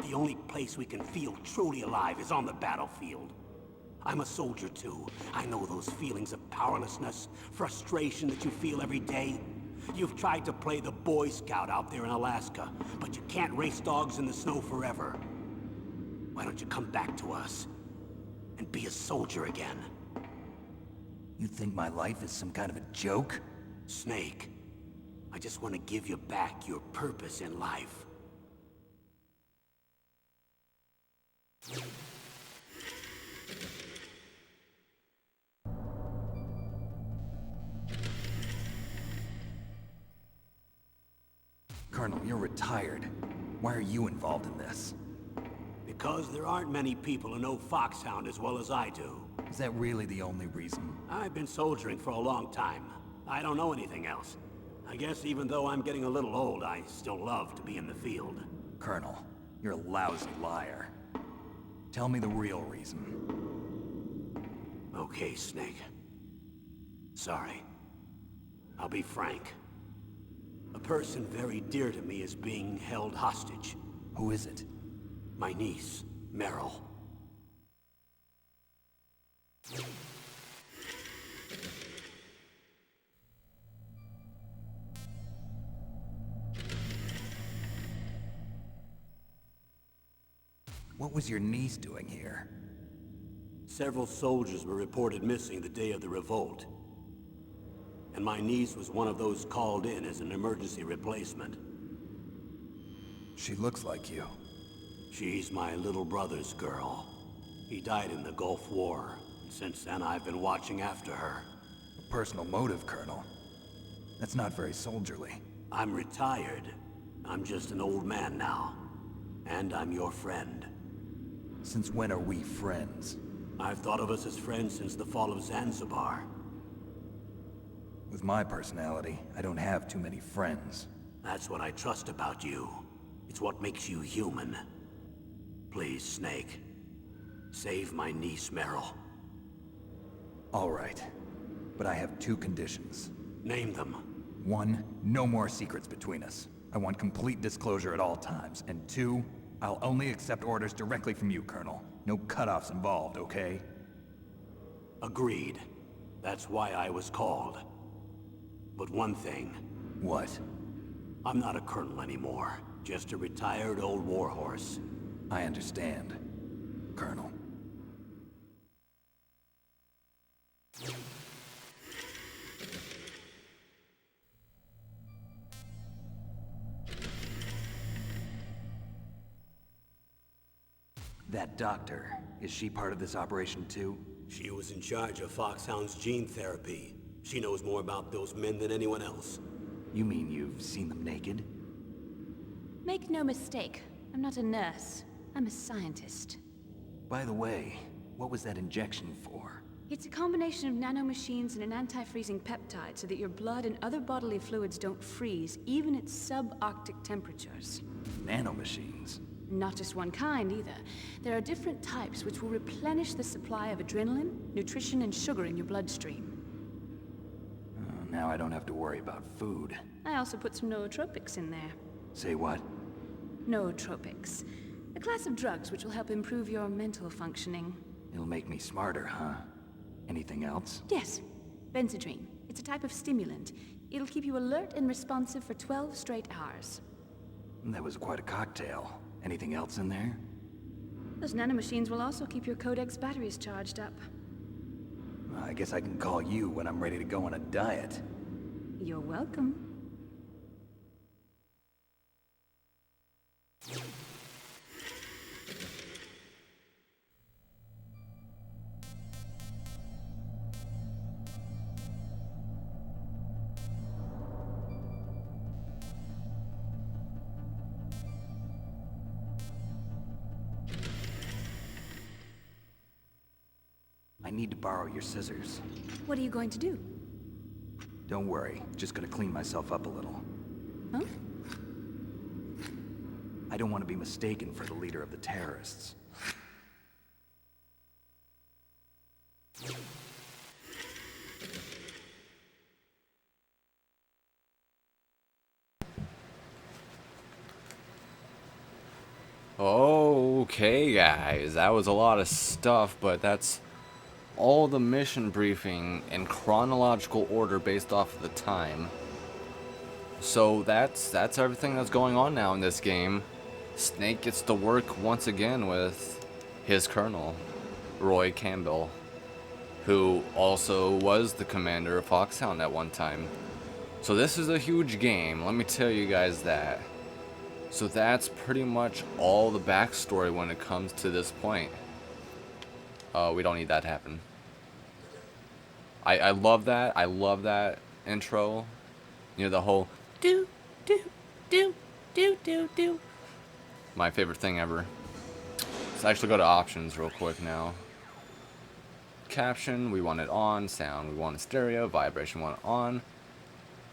The only place we can feel truly alive is on the battlefield. I'm a soldier too. I know those feelings of powerlessness, frustration that you feel every day. You've tried to play the Boy Scout out there in Alaska, but you can't race dogs in the snow forever. Why don't you come back to us and be a soldier again? You think my life is some kind of a joke? Snake, I just want to give you back your purpose in life. Colonel, you're retired. Why are you involved in this? Because there aren't many people who know Foxhound as well as I do. Is that really the only reason? I've been soldiering for a long time. I don't know anything else. I guess even though I'm getting a little old, I still love to be in the field. Colonel, you're a lousy liar. Tell me the real reason. Okay, Snake. Sorry. I'll be frank. A person very dear to me is being held hostage. Who is it? My niece, Meryl. What was your niece doing here? Several soldiers were reported missing the day of the revolt. And my niece was one of those called in as an emergency replacement. She looks like you. She's my little brother's girl. He died in the Gulf War. Since then, I've been watching after her. A personal motive, Colonel. That's not very soldierly. I'm retired. I'm just an old man now. And I'm your friend. Since when are we friends? I've thought of us as friends since the fall of Zanzibar. With my personality, I don't have too many friends. That's what I trust about you. It's what makes you human. Please, Snake. Save my niece, Meryl. All right. But I have two conditions. Name them. 1, no more secrets between us. I want complete disclosure at all times. And 2, I'll only accept orders directly from you, Colonel. No cutoffs involved, okay? Agreed. That's why I was called. But one thing, What? I'm not a colonel anymore. Just a retired old warhorse. I understand, Colonel. That doctor, is she part of this operation too? She was in charge of Foxhound's gene therapy. She knows more about those men than anyone else. You mean you've seen them naked? Make no mistake, I'm not a nurse. I'm a scientist. By the way, what was that injection for? It's a combination of nanomachines and an anti-freezing peptide so that your blood and other bodily fluids don't freeze, even at subarctic temperatures. Nanomachines? Not just one kind, either. There are different types which will replenish the supply of adrenaline, nutrition, and sugar in your bloodstream. Now I don't have to worry about food. I also put some nootropics in there. Say what? Nootropics. A class of drugs which will help improve your mental functioning. It'll make me smarter, huh? Anything else? Yes. Benzedrine. It's a type of stimulant. It'll keep you alert and responsive for 12 straight hours. That was quite a cocktail. Anything else in there? Those nanomachines will also keep your Codex batteries charged up. I guess I can call you when I'm ready to go on a diet. You're welcome. I need to borrow your scissors. What are you going to do? Don't worry, just gonna clean myself up a little. Huh? I don't want to be mistaken for the leader of the terrorists. Okay, guys, that was a lot of stuff, but that's all the mission briefing in chronological order based off of the time. So that's everything that's going on now in this game. Snake gets to work once again with his colonel, Roy Campbell, who also was the commander of Foxhound at one time. So this is a huge game, let me tell you guys that. So that's pretty much all the backstory when it comes to this point. We don't need that to happen. I love that. I love that intro. You know, the whole do do do do do do. My favorite thing ever. Let's actually go to options real quick now. Caption, we want it on. Sound, we want it stereo. Vibration, we want it on.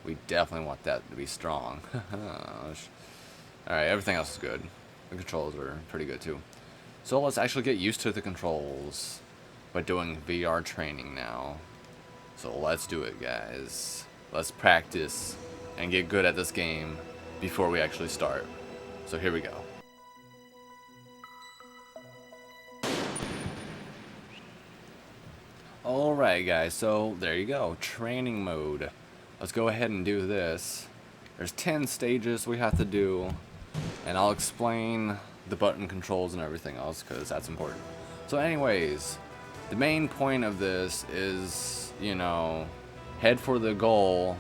We definitely want that to be strong. Alright, everything else is good. The controls are pretty good too. So let's actually get used to the controls by doing VR training now. So let's do it, guys. Let's practice and get good at this game before we actually start. So here we go. Alright guys, so there you go. Training mode. Let's go ahead and do this. There's 10 stages we have to do, and I'll explain the button controls and everything else because that's important. So anyways, the main point of this is, you know, head for the goal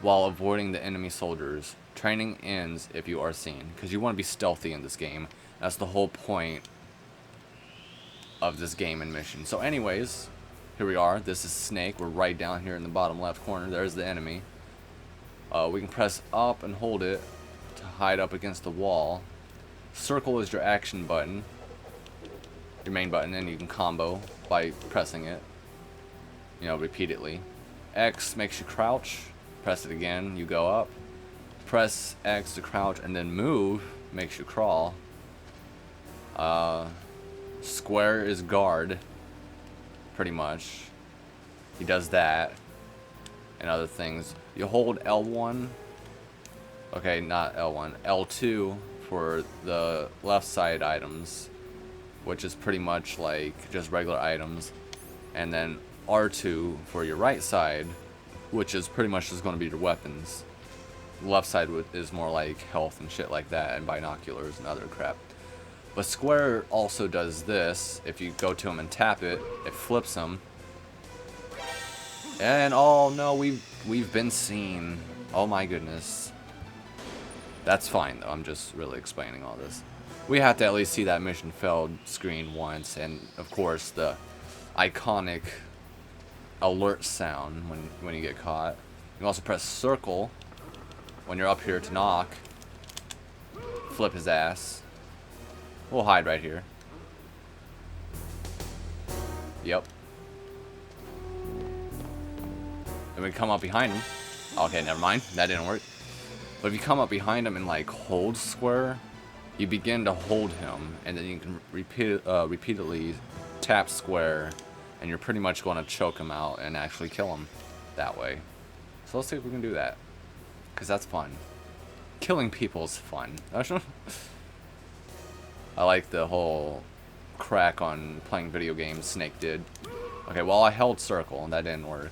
while avoiding the enemy soldiers. Training ends if you are seen, because you want to be stealthy in this game. That's the whole point of this game and mission. So anyways, here we are. This is Snake. We're right down here in the bottom left corner. There's the enemy. We can press up and hold it to hide up against the wall. Circle is your action button, your main button, and you can combo by pressing it, you know, repeatedly. X makes you crouch. Press it again, you go up. Press X to crouch and then move makes you crawl. Square is guard, pretty much. He does that, and other things. You hold L1, okay, not L1, L2 for the left side items, which is pretty much like just regular items, and then R2 for your right side, which is pretty much just going to be your weapons. The left side is more like health and shit like that, and binoculars and other crap. But square also does this. If you go to him and tap it, it flips him. And oh no, we've been seen. Oh my goodness. That's fine though. I'm just really explaining all this. We have to at least see that mission failed screen once, and of course the iconic alert sound when you get caught. You can also press circle when you're up here to knock. Flip his ass. We'll hide right here. Yep. Then we come up behind him. Okay, never mind. That didn't work. But if you come up behind him and like hold square, you begin to hold him, and then you can repeatedly tap square, and you're pretty much going to choke him out and actually kill him that way. So let's see if we can do that, because that's fun. Killing people is fun. I like the whole crack on playing video games Snake did. Okay, well I held circle and that didn't work.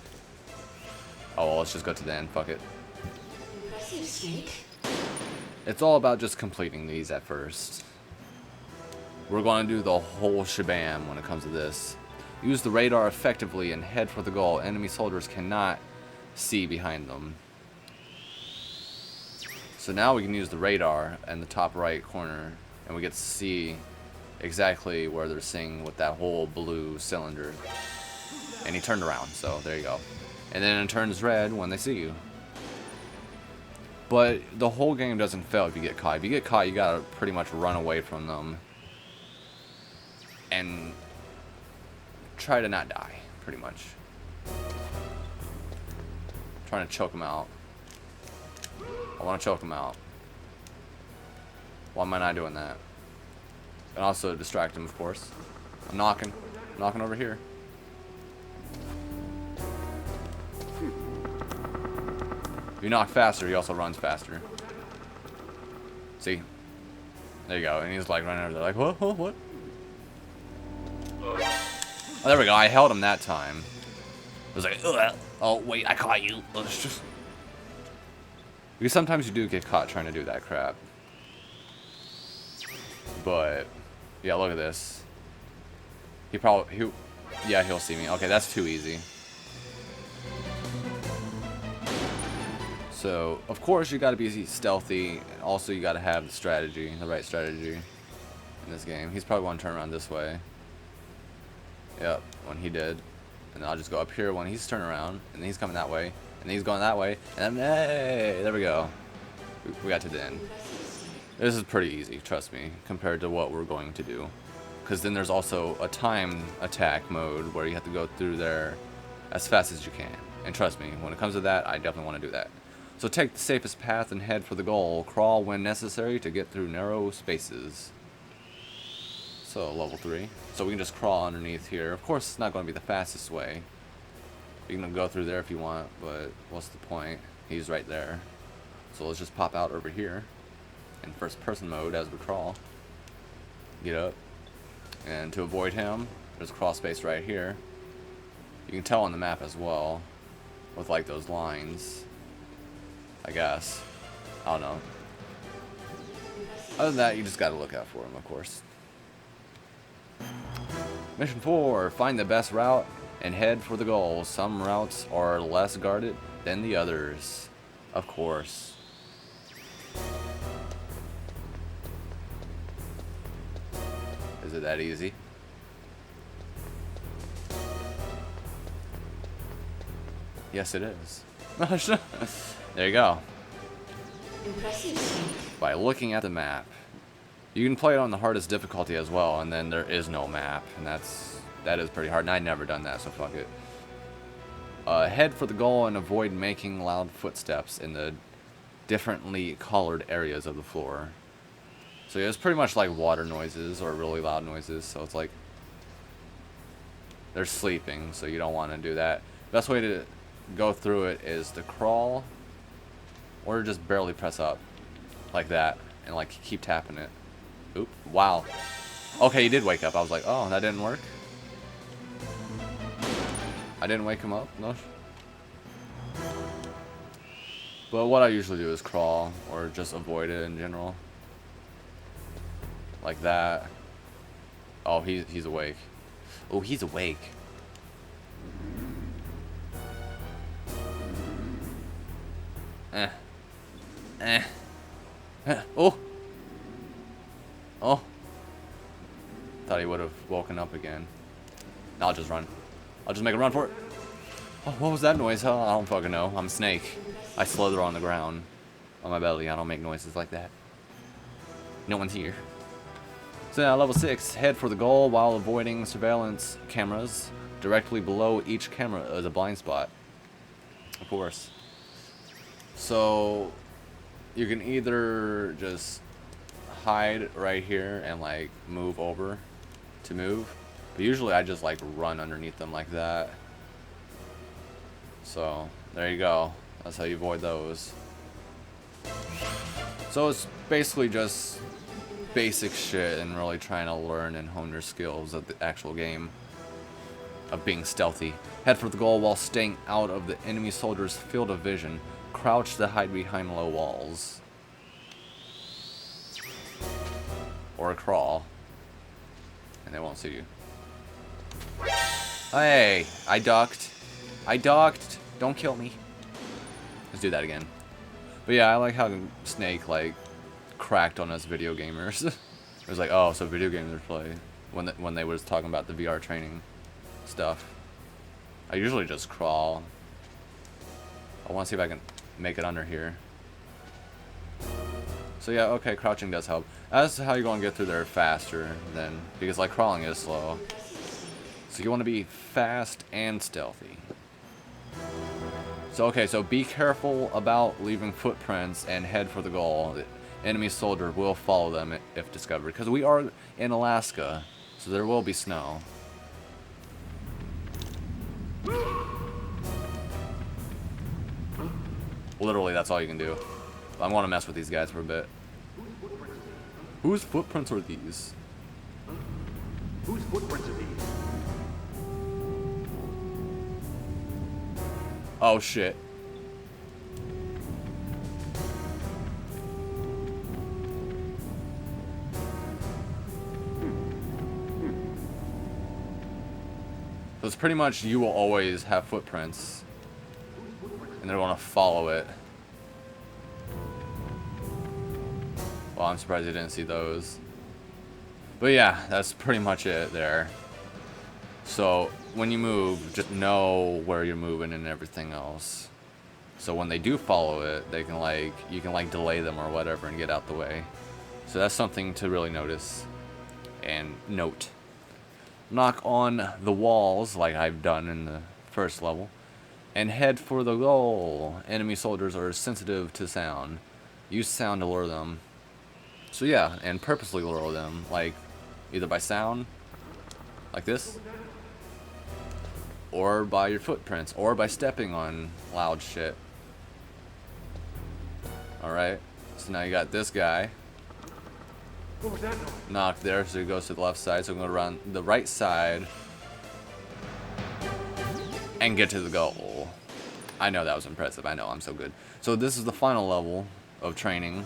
Oh well, let's just go to the end, fuck it. It's all about just completing these at first. We're going to do the whole shabam when it comes to this. Use the radar effectively and head for the goal. Enemy soldiers cannot see behind them. So now we can use the radar in the top right corner, and we get to see exactly where they're seeing with that whole blue cylinder. And he turned around, so there you go. And then it turns red when they see you. But the whole game doesn't fail if you get caught. If you get caught, you gotta pretty much run away from them and try to not die, pretty much. Trying to choke them out. I want to choke them out. Why am I not doing that? And also distract him, of course. I'm knocking over here. If you knock faster, he also runs faster. See? There you go. And he's like running over there like, what? What? Oh, there we go. I held him that time. It was like, ugh. Oh, wait, I caught you. Let's just... Because sometimes you do get caught trying to do that crap. But, yeah, look at this. Yeah, he'll see me. Okay, that's too easy. So, of course, you gotta be stealthy. And also, you gotta have the strategy, the right strategy in this game. He's probably gonna turn around this way. Yep, when he did. And then I'll just go up here when he's turning around. And then he's coming that way. And then he's going that way. And then, hey, there we go. We got to the end. This is pretty easy, trust me, compared to what we're going to do. Because then there's also a time attack mode where you have to go through there as fast as you can. And trust me, when it comes to that, I definitely want to do that. So take the safest path and head for the goal. Crawl when necessary to get through narrow spaces. So, level 3. So we can just crawl underneath here. Of course, it's not going to be the fastest way. You can go through there if you want, but what's the point? He's right there. So let's just pop out over here in first person mode as we crawl. Get up. And to avoid him, there's a crawl space right here. You can tell on the map as well with like those lines, I guess. I don't know. Other than that, you just gotta look out for him, of course. Mission 4, find the best route and head for the goal. Some routes are less guarded than the others, of course. Is it that easy? Yes, it is. There you go. Impressive. By looking at the map. You can play it on the hardest difficulty as well, and then there is no map, and that is pretty hard, and I've never done that, so fuck it. Head for the goal and avoid making loud footsteps in the differently colored areas of the floor. So yeah, it's pretty much like water noises or really loud noises. So it's like they're sleeping, so you don't want to do that. Best way to go through it is to crawl or just barely press up like that and like keep tapping it. Oop, wow. Okay, he did wake up. I was like, oh, that didn't work. I didn't wake him up, no. But what I usually do is crawl or just avoid it in general. Like that. Oh, he's awake. Oh, he's awake. Oh. Oh. Thought he would have woken up again. I'll just run. I'll just make a run for it. Oh, what was that noise? Huh? I don't fucking know. I'm Snake. I slither on the ground. On my belly. I don't make noises like that. No one's here. So now, level 6. Head for the goal while avoiding surveillance cameras. Directly below each camera is a blind spot. Of course. So, you can either just hide right here and like move over to move. But usually I just like run underneath them like that. So, there you go. That's how you avoid those. So it's basically just basic shit and really trying to learn and hone your skills of the actual game of being stealthy. Head for the goal while staying out of the enemy soldier's field of vision. Crouch to hide behind low walls. Or crawl. And they won't see you. Hey, I ducked. I ducked. Don't kill me. Let's do that again. But yeah, I like how Snake like cracked on us video gamers. It was like, oh, so video gamers play when they was talking about the VR training stuff. I usually just crawl. I want to see if I can make it under here. So yeah, okay, crouching does help. That's how you're going to get through there faster than, because like crawling is slow. So you want to be fast and stealthy. So okay, so be careful about leaving footprints and head for the goal. The enemy soldier will follow them if discovered, because we are in Alaska, so there will be snow. Literally, that's all you can do. I want to mess with these guys for a bit. Whose footprints are these? Whose footprints are these? Oh shit. So it's pretty much you will always have footprints. And they're going to follow it. Well, I'm surprised you didn't see those. But yeah, that's pretty much it there. So when you move, just know where you're moving and everything else. So when they do follow it, they can like, you can like delay them or whatever and get out the way. So that's something to really notice and note. Knock on the walls like I've done in the first level. And head for the goal. Enemy soldiers are sensitive to sound. Use sound to lure them. So yeah, and purposely lure them, like either by sound, like this, or by your footprints, or by stepping on loud shit. Alright, so now you got this guy. What was that noise? Knocked there, so he goes to the left side, so I'm going to run the right side and get to the goal. I know that was impressive. I know, I'm so good. So this is the final level of training.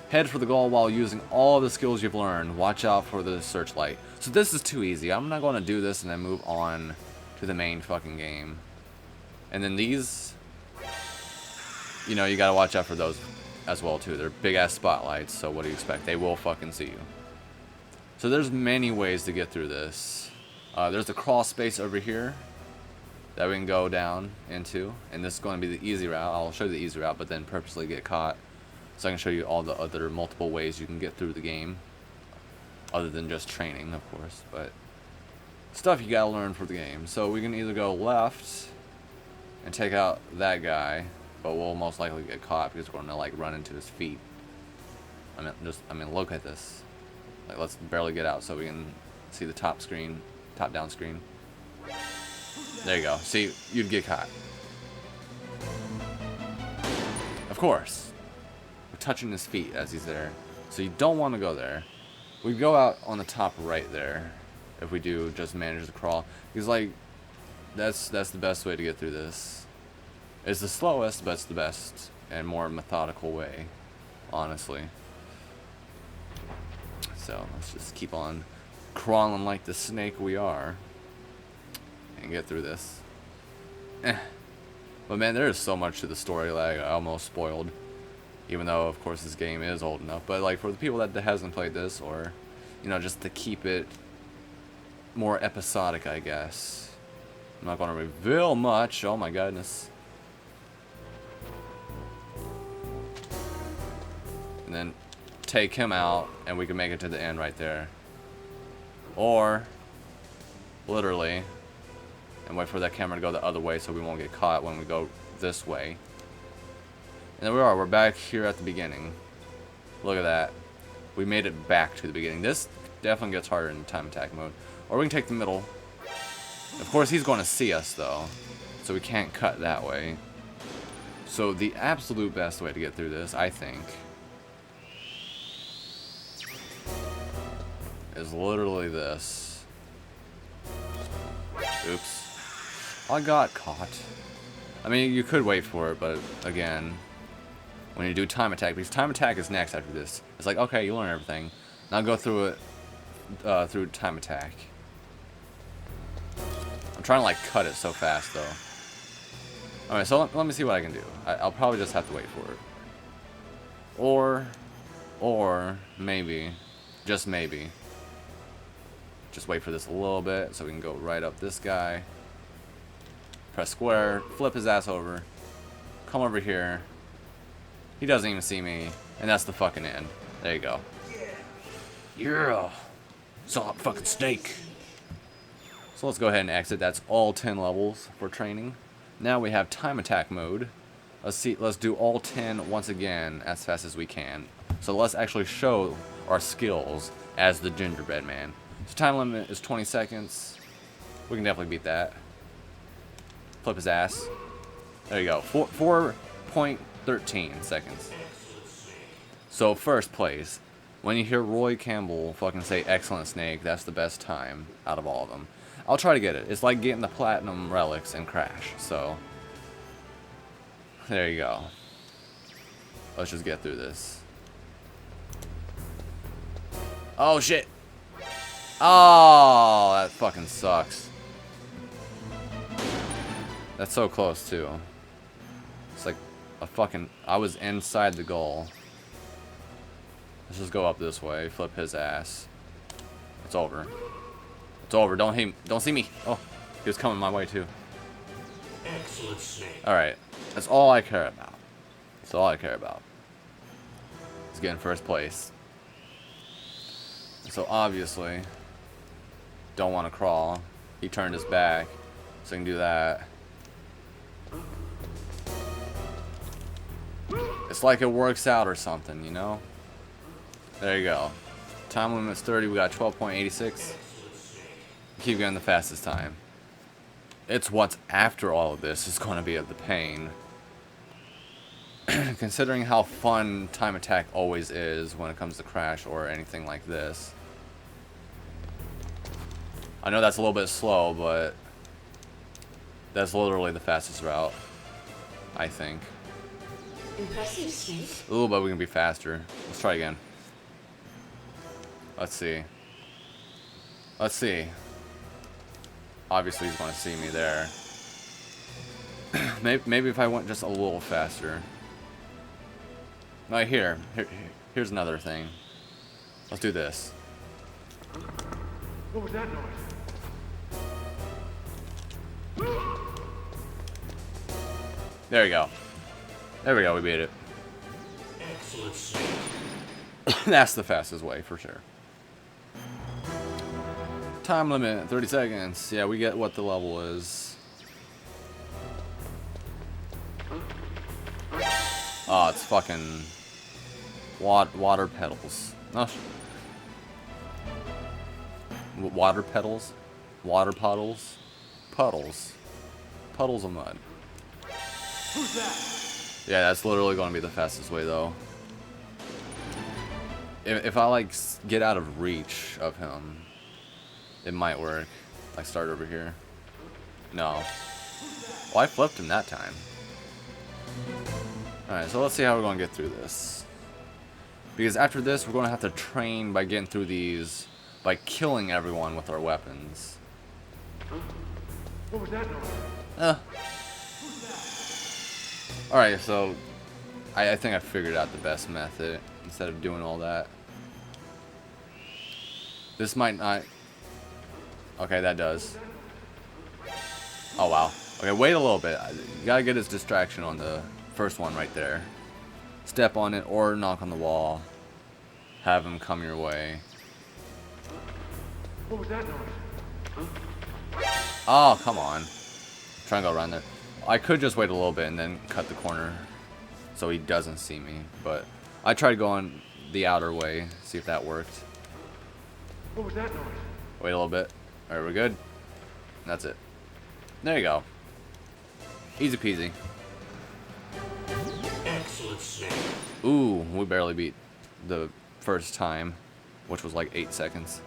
Head for the goal while using all the skills you've learned. Watch out for the searchlight. So this is too easy. I'm not going to do this and then move on to the main fucking game. And then these, you know, you got to watch out for those as well too. They're big ass spotlights, so what do you expect? They will fucking see you. So there's many ways to get through this. There's the crawl space over here that we can go down into, and this is going to be the easy route. I'll show you the easy route, but then purposely get caught, so I can show you all the other multiple ways you can get through the game, other than just training, of course, but stuff you gotta learn for the game. So we can either go left and take out that guy, but we'll most likely get caught because we're gonna like run into his feet. I mean, look at this. Like, let's barely get out so we can see the top screen, top down screen. There you go. See, you'd get caught. Of course. We're touching his feet as he's there. So you don't want to go there. We go out on the top right there if we do just manage to crawl. Because, like, that's the best way to get through this. It's the slowest, but it's the best and more methodical way, honestly. So let's just keep on crawling like the snake we are and get through this. But man, there is so much to the story that I almost spoiled. Even though, of course, this game is old enough. But like for the people that hasn't played this, or you know, just to keep it more episodic, I guess. I'm not going to reveal much. Oh my goodness. And then take him out, and we can make it to the end right there. Or, literally, and wait for that camera to go the other way so we won't get caught when we go this way. And there we are. We're back here at the beginning. Look at that. We made it back to the beginning. This definitely gets harder in time attack mode. Or we can take the middle. Of course, he's going to see us, though. So we can't cut that way. So the absolute best way to get through this, I think, is literally this. Oops. I got caught. I mean, you could wait for it, but again, when you do time attack, because time attack is next after this. It's like, okay, you learn everything. Now go through it through time attack. I'm trying to like cut it so fast though. Alright, so let me see what I can do. I'll probably just have to wait for it. Or maybe, just maybe, just wait for this a little bit so we can go right up this guy. Press square, flip his ass over, come over here. He doesn't even see me, and that's the fucking end. There you go. Yeah. Saw a fucking snake. So let's go ahead and exit. That's all 10 levels for training. Now we have time attack mode. Let's do all 10 once again as fast as we can. So let's actually show our skills as the gingerbread man. So time limit is 20 seconds. We can definitely beat that. Flip his ass. There you go. 4.13 seconds. So first place. When you hear Roy Campbell fucking say excellent snake, that's the best time out of all of them. I'll try to get it. It's like getting the platinum relics in Crash. So there you go. Let's just get through this. Oh shit. Oh, that fucking sucks. That's so close too. It's like a fucking, I was inside the goal. Let's just go up this way, flip his ass. It's over. It's over. Don't see me. Oh, he was coming my way too. Excellent snake. All right, that's all I care about. That's all I care about. He's getting first place. So obviously, don't want to crawl. He turned his back, so he can do that. It's like it works out or something, you know? There you go. Time limit's 30. We got 12.86. Keep getting the fastest time. It's what's after all of this is going to be the pain. Considering how fun time attack always is when it comes to Crash or anything like this. I know that's a little bit slow, but that's literally the fastest route, I think. Impressive, Snake. A little bit we can be faster. Let's try again. Let's see. Let's see. Obviously he's going to see me there. Maybe if I went just a little faster. Right here's another thing. Let's do this. What was that noise? There we go. There we go, we beat it. Excellent snake. That's the fastest way, for sure. Time limit, 30 seconds. Yeah, we get what the level is. Oh, it's fucking... Water pedals. Oh, water pedals? Water puddles? Puddles. Puddles of mud. Who's that? Yeah, that's literally going to be the fastest way, though. If I, like, get out of reach of him, it might work. Like, start over here. No. Well, I flipped him that time. Alright, so let's see how we're going to get through this. Because after this, we're going to have to train by getting through these, by killing everyone with our weapons. What was that noise? Alright, so I think I figured out the best method instead of doing all that. This might not... Okay, that does. Oh, wow. Okay, wait a little bit. You gotta get his distraction on the first one right there. Step on it or knock on the wall. Have him come your way. What was that noise? Oh, come on. Try and go around there. I could just wait a little bit and then cut the corner so he doesn't see me, but I tried going the outer way, see if that worked. What was that noise? Wait a little bit. Alright, we're good. That's it. There you go. Easy peasy. Excellent, Snake. Ooh, we barely beat the first time, which was like 8 seconds.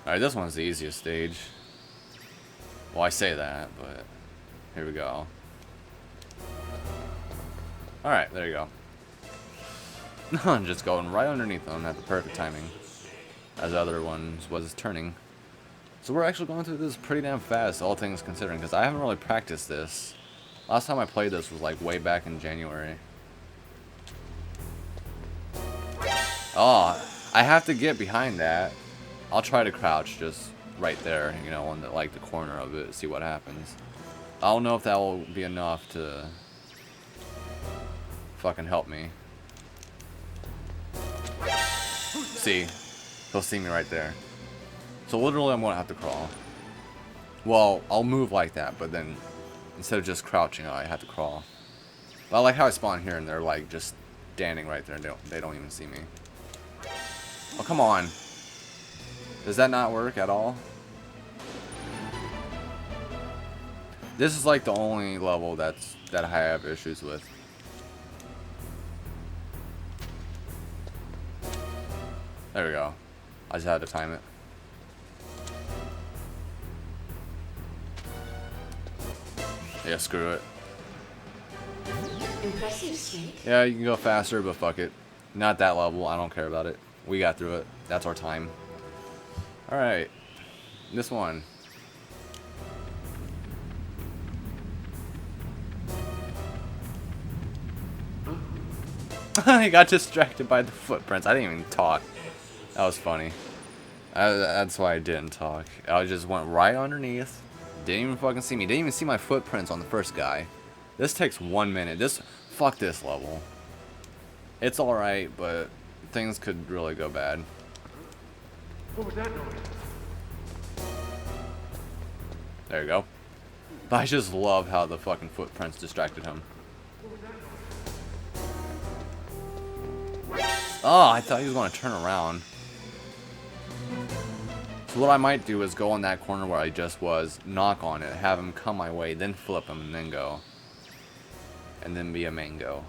Alright, this one's the easiest stage. Well, I say that, but here we go. Alright, there you go. I'm just going right underneath them at the perfect timing, as the other ones was turning. So we're actually going through this pretty damn fast, all things considering, because I haven't really practiced this. Last time I played this was like way back in January. Oh, I have to get behind that. I'll try to crouch just right there, you know, on the, like the corner of it, see what happens. I don't know if that will be enough to fucking help me. See, he'll see me right there. So literally I'm gonna have to crawl. Well, I'll move like that, but then instead of just crouching, I have to crawl. But I like how I spawn here and they're like just standing right there and they don't even see me. Oh, come on. Does that not work at all? This is like the only level that I have issues with. There we go. I just had to time it. Yeah, screw it. Impressive, Snake. Yeah, you can go faster, but fuck it. Not that level. I don't care about it. We got through it. That's our time. Alright. This one. He got distracted by the footprints. I didn't even talk. That was funny. That's why I didn't talk. I just went right underneath. Didn't even fucking see me. Didn't even see my footprints on the first guy. This takes 1 minute. Fuck this level. It's alright, but things could really go bad. What was that noise? There you go. But I just love how the fucking footprints distracted him. Oh, I thought he was going to turn around. So what I might do is go in that corner where I just was, knock on it, have him come my way, then flip him, and then go. And then be a mango.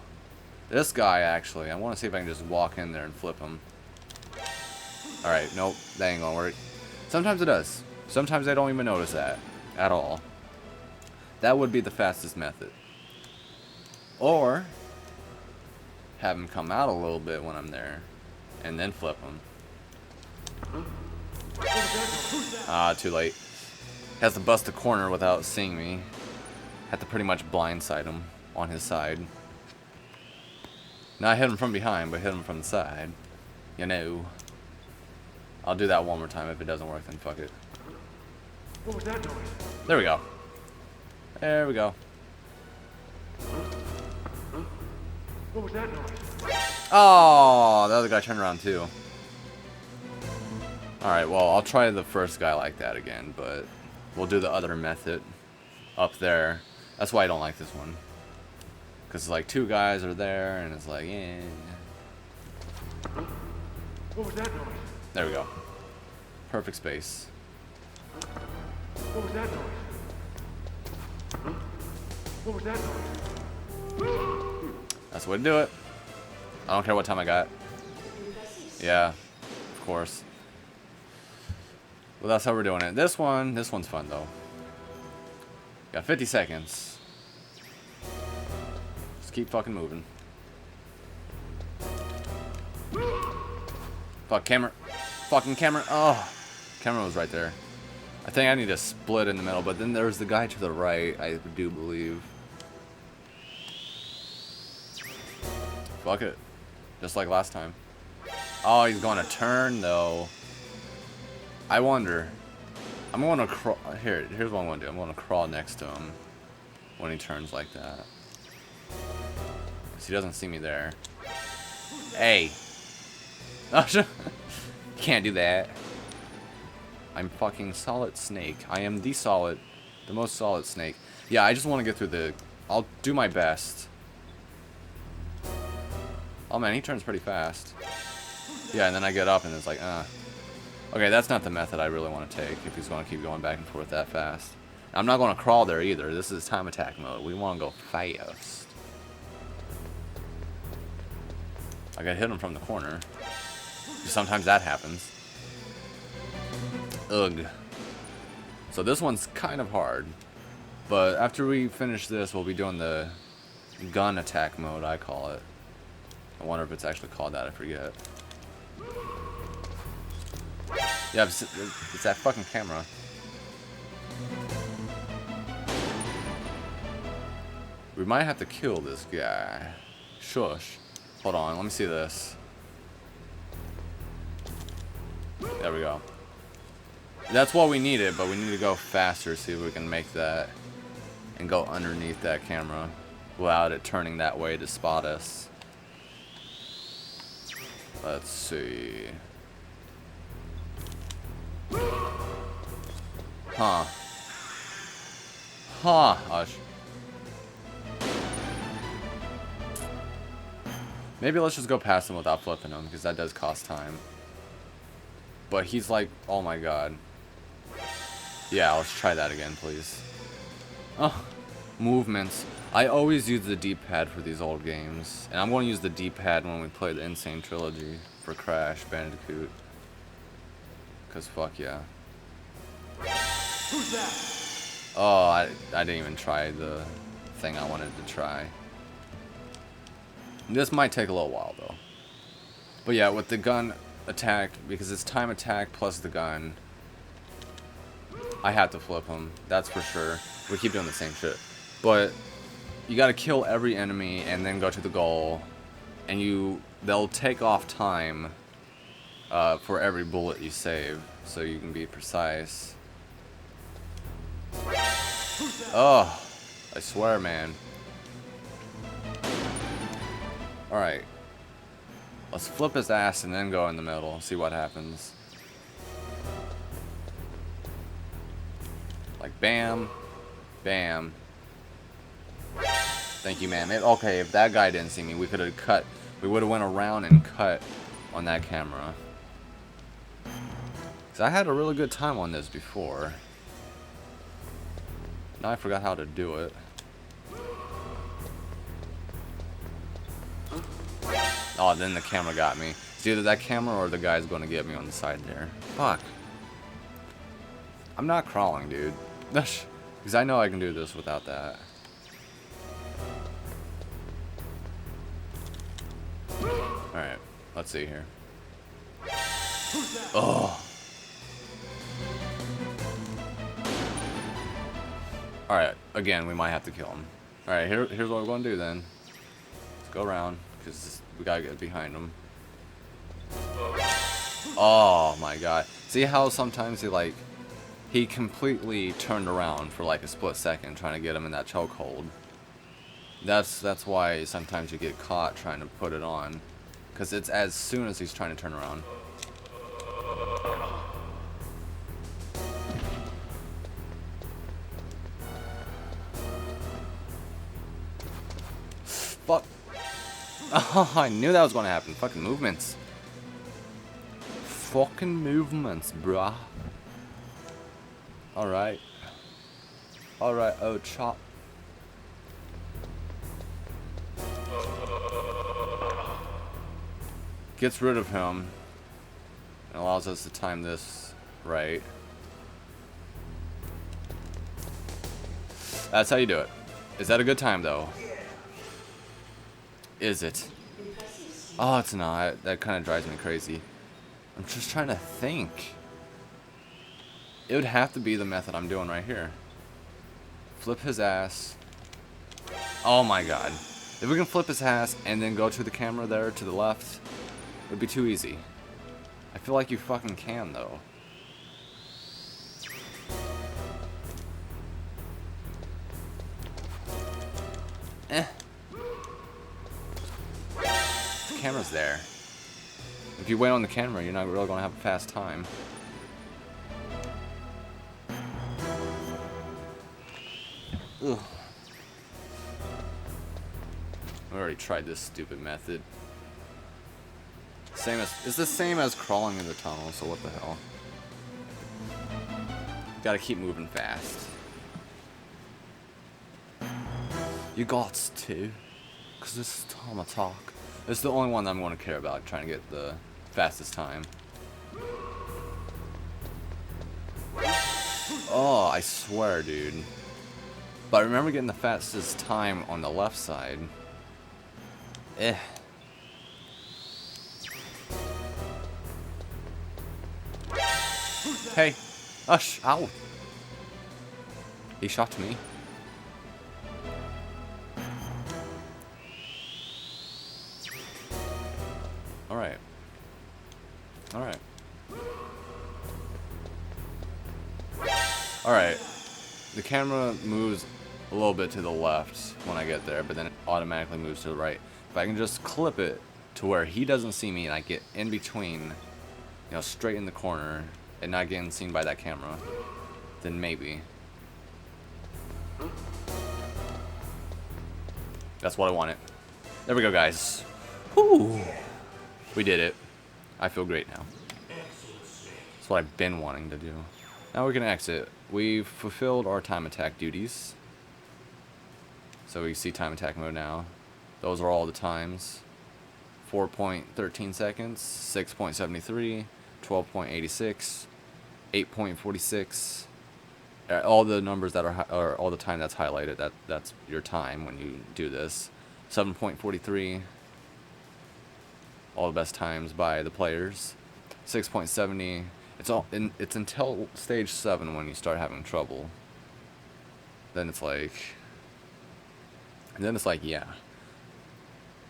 This guy, actually, I want to see if I can just walk in there and flip him. Alright, nope, that ain't gonna work. Sometimes it does. Sometimes I don't even notice that at all. That would be the fastest method. Or have him come out a little bit when I'm there and then flip him. Ah, too late. Has to bust a corner without seeing me. Have to pretty much blindside him on his side. Not hit him from behind, but hit him from the side. You know. I'll do that one more time. If it doesn't work, then fuck it. What was that noise? There we go. There we go. What was that noise? Oh, the other guy turned around too. Alright, well, I'll try the first guy like that again, but we'll do the other method up there. That's why I don't like this one. Because, like, 2 guys are there, and it's like, yeah. What was that noise? There we go. Perfect space. What was that noise? Huh? What was that noise? That's the way to do it. I don't care what time I got. Yeah, of course. Well, that's how we're doing it. This one's fun though. Got 50 seconds. Just keep fucking moving. Fuck, camera. Fucking camera. Oh, camera was right there. I think I need to split in the middle, but then there's the guy to the right, I do believe. Fuck it. Just like last time. Oh, he's going to turn though. I wonder. I'm going to crawl. Here's what I'm going to do. I'm going to crawl next to him when he turns like that. Because he doesn't see me there. Hey. Oh, can't do that. I'm fucking Solid Snake. I am the most solid snake. Yeah, I just want to get through the... I'll do my best. Oh man, he turns pretty fast. Yeah, and then I get up and it's like, Okay, that's not the method I really want to take if he's going to keep going back and forth that fast. I'm not going to crawl there either. This is time attack mode. We want to go fast. I got hit him from the corner. Sometimes that happens. Ugh. So this one's kind of hard. But after we finish this, we'll be doing the gun attack mode, I call it. I wonder if it's actually called that, I forget. Yeah, it's that fucking camera. We might have to kill this guy. Shush. Hold on, let me see this. There we go. That's what we needed, but we need to go faster, see if we can make that and go underneath that camera without it turning that way to spot us. Let's see. Huh. Huh. Hush. Maybe let's just go past him without flipping him, because that does cost time. But he's like, oh my god. Yeah, let's try that again, please. Oh, movements. I always use the D-pad for these old games. And I'm going to use the D-pad when we play the Insane Trilogy for Crash Bandicoot. Because fuck yeah. Who's that? Oh, I didn't even try the thing I wanted to try. This might take a little while though. But yeah, with the gun attack, because it's time attack plus the gun, I have to flip him, that's for sure. We keep doing the same shit. But you gotta kill every enemy and then go to the goal. And they'll take off time for every bullet you save. So you can be precise. Oh, I swear, man. Alright. Let's flip his ass and then go in the middle. See what happens. Like bam. Bam. Thank you, man. Okay, if that guy didn't see me, we could have cut. We would have went around and cut on that camera. Because I had a really good time on this before. Now I forgot how to do it. Oh, then the camera got me. It's either that camera or the guy's going to get me on the side there. Fuck. I'm not crawling, dude. Because I know I can do this without that. Alright, let's see here. Oh. Alright, again, we might have to kill him. Alright, here's what we're going to do then. Let's go around, because we got to get behind him. Oh my god. See how sometimes he completely turned around for like a split second trying to get him in that chokehold. That's why sometimes you get caught trying to put it on. Because it's as soon as he's trying to turn around. Fuck. Oh, I knew that was going to happen. Fucking movements. fucking movements, bruh. Alright. Alright, oh chop. Gets rid of him. And allows us to time this right. That's how you do it. Is that a good time though? Is it? Oh, it's not. That kind of drives me crazy. I'm just trying to think. It would have to be the method I'm doing right here. Flip his ass. Oh my god. If we can flip his ass and then go to the camera there to the left, it would be too easy. I feel like you fucking can though. The camera's there. If you wait on the camera, you're not really gonna have a fast time. Ugh. We already tried this stupid method. It's the same as crawling in the tunnel, so what the hell? Gotta keep moving fast. You gots to, cause this is time attack. It's the only one that I'm going to care about, trying to get the fastest time. Oh, I swear, dude. But I remember getting the fastest time on the left side. Eh. Hey. Ush. Ow. He shot me. Alright. Alright. Alright. The camera moves a little bit to the left when I get there, but then it automatically moves to the right. If I can just clip it to where he doesn't see me and I get in between, you know, straight in the corner and not getting seen by that camera, then maybe. That's what I wanted. There we go, guys. Whew. We did it. I feel great now. That's what I've been wanting to do. Now we can exit. We've fulfilled our time attack duties. So we see time attack mode now. Those are all the times. 4.13 seconds, 6.73, 12.86, 8.46. All the numbers that are all the time that's highlighted, that's your time when you do this. 7.43. All the best times by the players. 6.70. It's until stage 7 when you start having trouble. Then it's like yeah.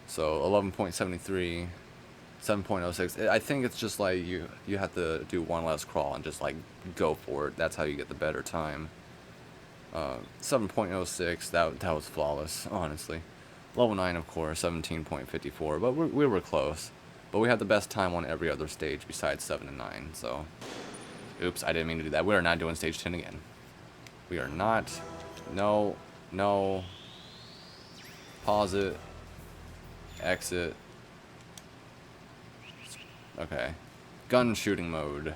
So 11.73, 7.06. I think it's just like you have to do one less crawl and just like go for it. That's how you get the better time. 7.06. That was flawless, honestly. Level 9, of course, 17.54. But we were close. But we had the best time on every other stage besides 7 and 9. So, oops, I didn't mean to do that. We are not doing stage 10 again. We are not. No. No. Pause it. Exit. Okay. Gun shooting mode.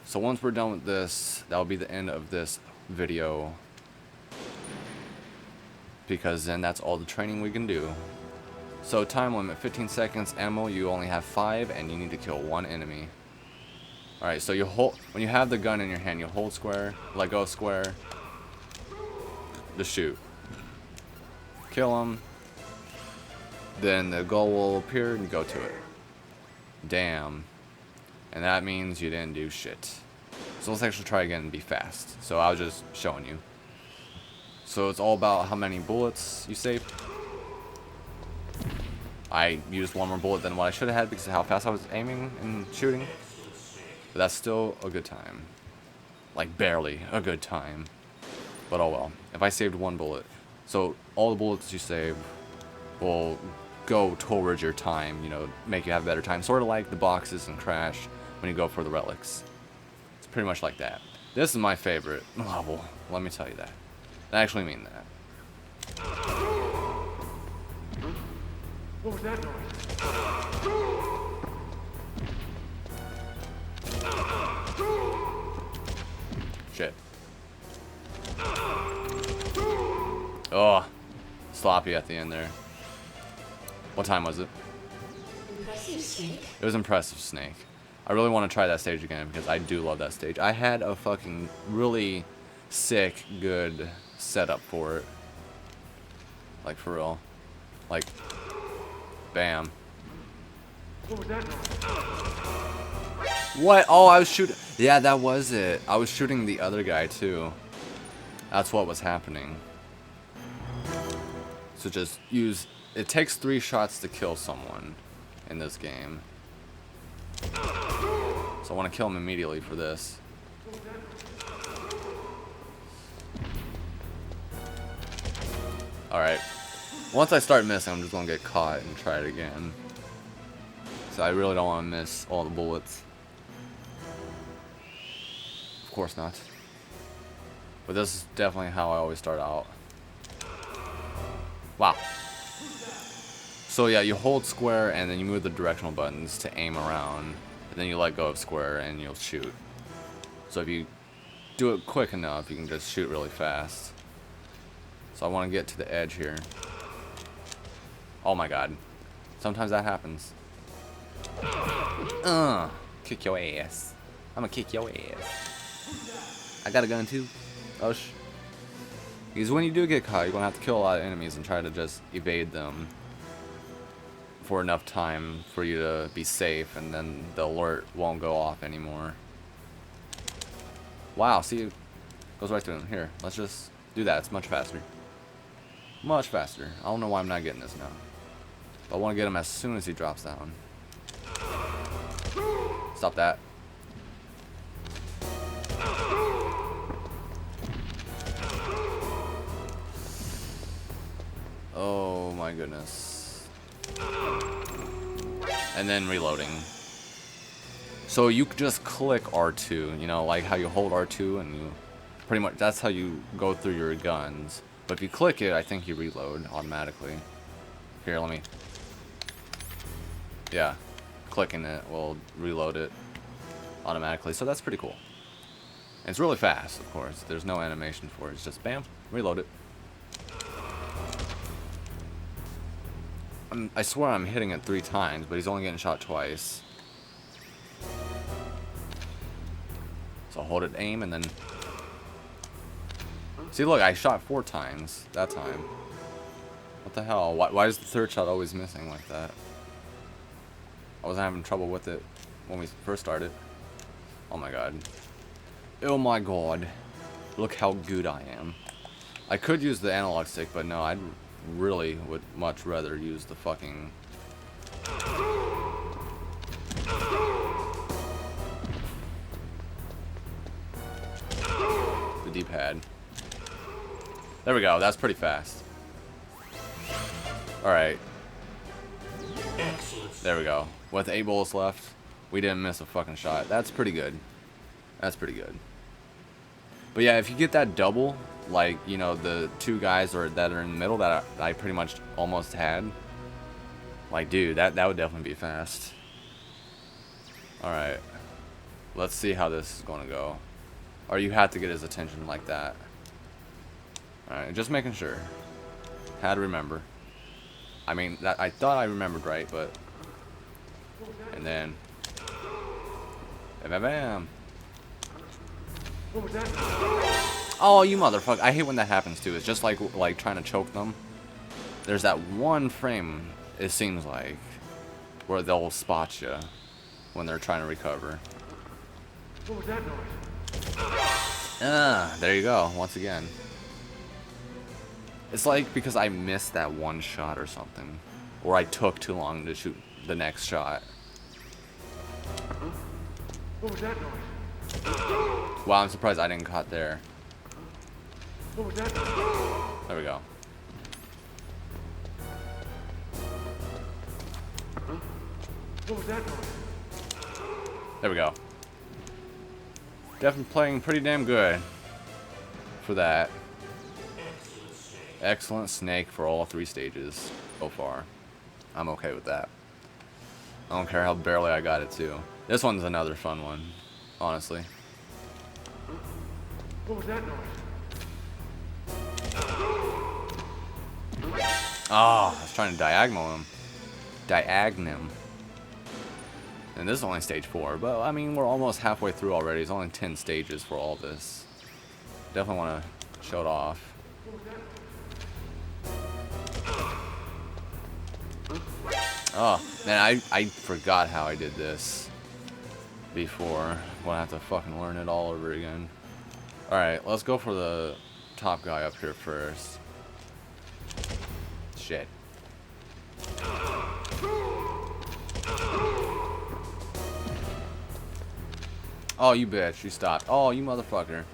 So once we're done with this, that'll be the end of this video. Because then that's all the training we can do. So time limit 15 seconds. Ammo, you only have 5 and you need to kill 1 enemy. Alright, so you hold, when you have the gun in your hand, you hold square, let go square, just shoot. Kill him. Then the goal will appear and you go to it. Damn. And that means you didn't do shit. So let's actually try again and be fast. So I was just showing you. So it's all about how many bullets you save. I used 1 more bullet than what I should have had because of how fast I was aiming and shooting. But that's still a good time. Like barely a good time. But oh well. If I saved 1 bullet. So all the bullets you save will go towards your time, you know, make you have a better time. Sort of like the boxes in Crash when you go for the relics. It's pretty much like that. This is my favorite level. Let me tell you that. I actually mean that. What was that noise? Shit. Oh, sloppy at the end there. What time was it? It was impressive, Snake. I really want to try that stage again because I do love that stage. I had a fucking really sick, good setup for it. Like, for real. Like, bam. What was that noise? What? Oh, I was shooting. Yeah, that was it. I was shooting the other guy, too. That's what was happening. So just use... It takes 3 shots to kill someone in this game. So I want to kill him immediately for this. Alright. Once I start missing, I'm just going to get caught and try it again. So I really don't want to miss all the bullets. Of course not. But this is definitely how I always start out. Wow. So yeah, you hold square and then you move the directional buttons to aim around. And then you let go of square and you'll shoot. So if you do it quick enough, you can just shoot really fast. So I want to get to the edge here. Oh my god. Sometimes that happens. Kick your ass. I'm gonna kick your ass. I got a gun too. Oh sh. Because when you do get caught, you're gonna have to kill a lot of enemies and try to just evade them for enough time for you to be safe, and then the alert won't go off anymore. Wow, see, it goes right through him. Here, let's just do that. It's much faster. Much faster. I don't know why I'm not getting this now. But I want to get him as soon as he drops down. Stop that. Oh my goodness. And then reloading. So you just click R2, you know, like how you hold R2 and you pretty much, that's how you go through your guns. But if you click it, I think you reload automatically. Here, let me. Yeah, clicking it will reload it automatically. So that's pretty cool. And it's really fast, of course. There's no animation for it. It's just bam, reload it. I swear I'm hitting it 3 times, but he's only getting shot twice. So hold it, aim, and then... See, look, I shot 4 times that time. What the hell? Why is the 3rd shot always missing like that? I wasn't having trouble with it when we first started. Oh my god. Oh my god. Look how good I am. I could use the analog stick, but no, I'd really would much rather use the fucking... the D-pad. There we go, that's pretty fast. Alright. There we go. With 8 bullets left, we didn't miss a fucking shot. That's pretty good. That's pretty good. But yeah, if you get that double, like, you know, the 2 guys that are in the middle that I pretty much almost had, like, dude, that would definitely be fast. Alright. Let's see how this is going to go. Or you have to get his attention like that. Alright, just making sure. Had to remember. I mean, I thought I remembered right, but... And then... Bam, bam. What was that? Oh, you motherfucker. I hate when that happens, too. It's just like trying to choke them. There's that one frame, it seems like, where they'll spot you when they're trying to recover. What was that noise? There you go, once again. It's like because I missed that one shot or something. Or I took too long to shoot the next shot. What was that noise? Wow, I'm surprised I didn't cut there. What was that noise? There we go. What was that noise? There we go. Definitely playing pretty damn good for that. Excellent Snake for all 3 stages so far. I'm okay with that. I don't care how barely I got it too. This one's another fun one, honestly. What was that noise? Oh, I was trying to diagonal him. Diagnum. And this is only stage 4, but I mean, we're almost halfway through already. It's only 10 stages for all this. Definitely want to show it off. Oh, man, I forgot how I did this before. I'm gonna have to fucking learn it all over again. Alright, let's go for the top guy up here first. Shit. Oh, you bitch. You stopped. Oh, you motherfucker.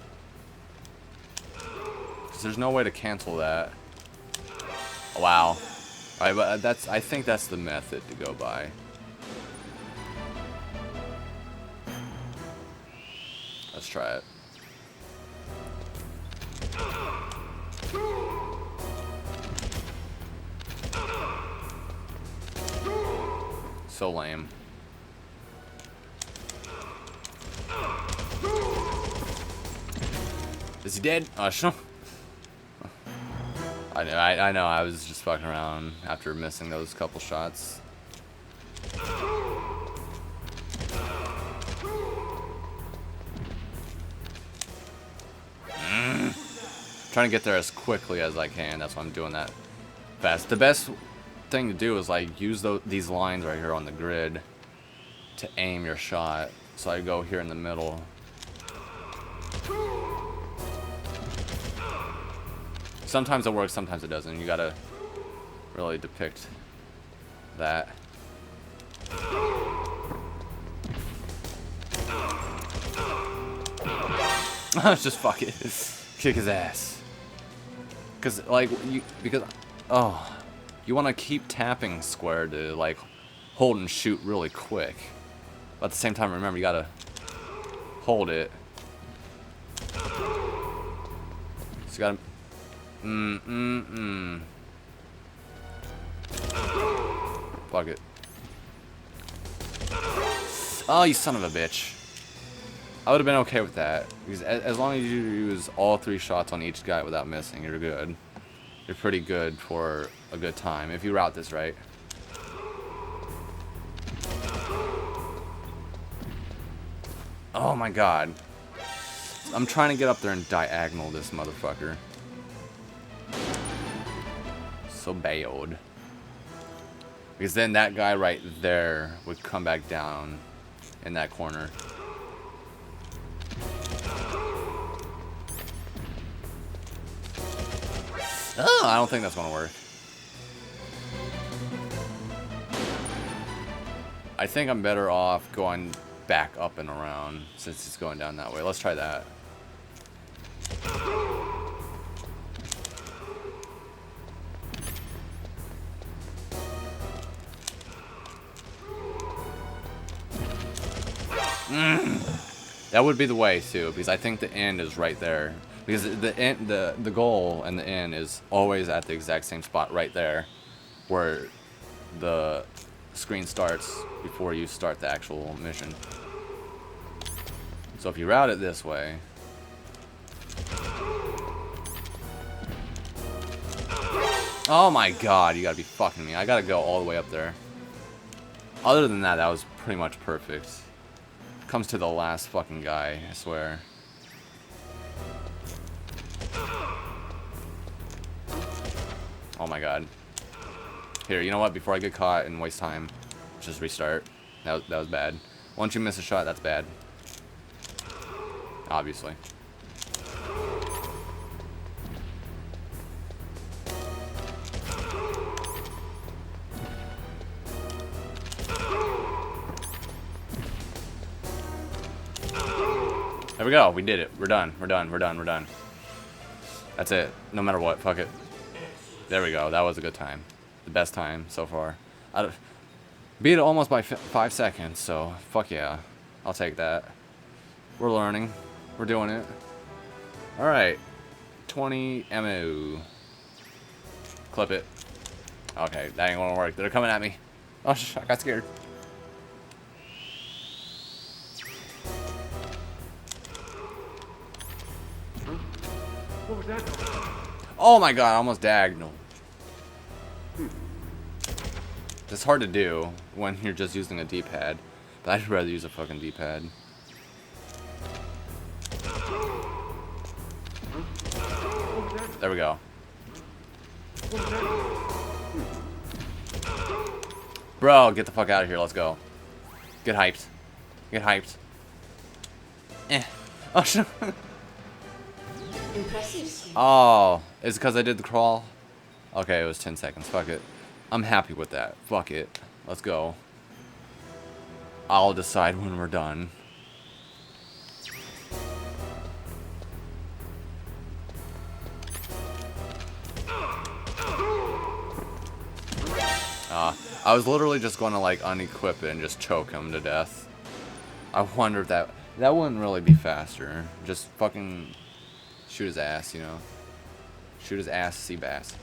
'Cause there's no way to cancel that. Wow. Alright, but I think that's the method to go by. Let's try it. So lame. Is he dead? Oh, shit. I know, I was just fucking around after missing those couple shots. Trying to get there as quickly as I can, that's why I'm doing that fast. The best thing to do is like use these lines right here on the grid to aim your shot. So I go here in the middle. Sometimes it works, sometimes it doesn't. You gotta really depict that. Just fuck it. Kick his ass. Because, like, you want to keep tapping square to, like, hold and shoot really quick. But at the same time, remember, you gotta hold it. So you gotta... Fuck it. Oh, you son of a bitch. I would have been okay with that. Because as long as you use all 3 shots on each guy without missing, you're good. You're pretty good for a good time, if you route this right. Oh my god. I'm trying to get up there and diagonal this motherfucker. So bad. Because then that guy right there would come back down in that corner. Oh, I don't think that's gonna work. I think I'm better off going back up and around since it's going down that way. Let's try that. That would be the way too, because I think the end is right there. Because the goal and the end is always at the exact same spot right there, where the screen starts before you start the actual mission. So if you route it this way, oh my god, you gotta be fucking me! I gotta go all the way up there. Other than that, that was pretty much perfect. Comes to the last fucking guy, I swear. Oh my god. Here, you know what? Before I get caught and waste time, just restart. That was bad. Once you miss a shot, that's bad. Obviously. There we go. We did it. We're done. We're done. We're done. We're done. That's it. No matter what. Fuck it. There we go. That was a good time. The best time so far. Beat it almost by 5 seconds, so fuck yeah. I'll take that. We're learning. We're doing it. Alright. 20 ammo. Clip it. Okay, that ain't gonna work. They're coming at me. Oh, I got scared. What was that noise? Oh my god, I almost diagonal. It's hard to do when you're just using a D-pad, but I'd rather use a fucking D-pad. There we go. Bro, get the fuck out of here. Let's go. Get hyped. Get hyped. Oh, shit. Oh, it's because I did the crawl? Okay, it was 10 seconds. Fuck it. I'm happy with that. Fuck it. Let's go. I'll decide when we're done. I was literally just going to like unequip it and just choke him to death. I wonder if that wouldn't really be faster. Just fucking shoot his ass, you know. Shoot his ass, sea bass.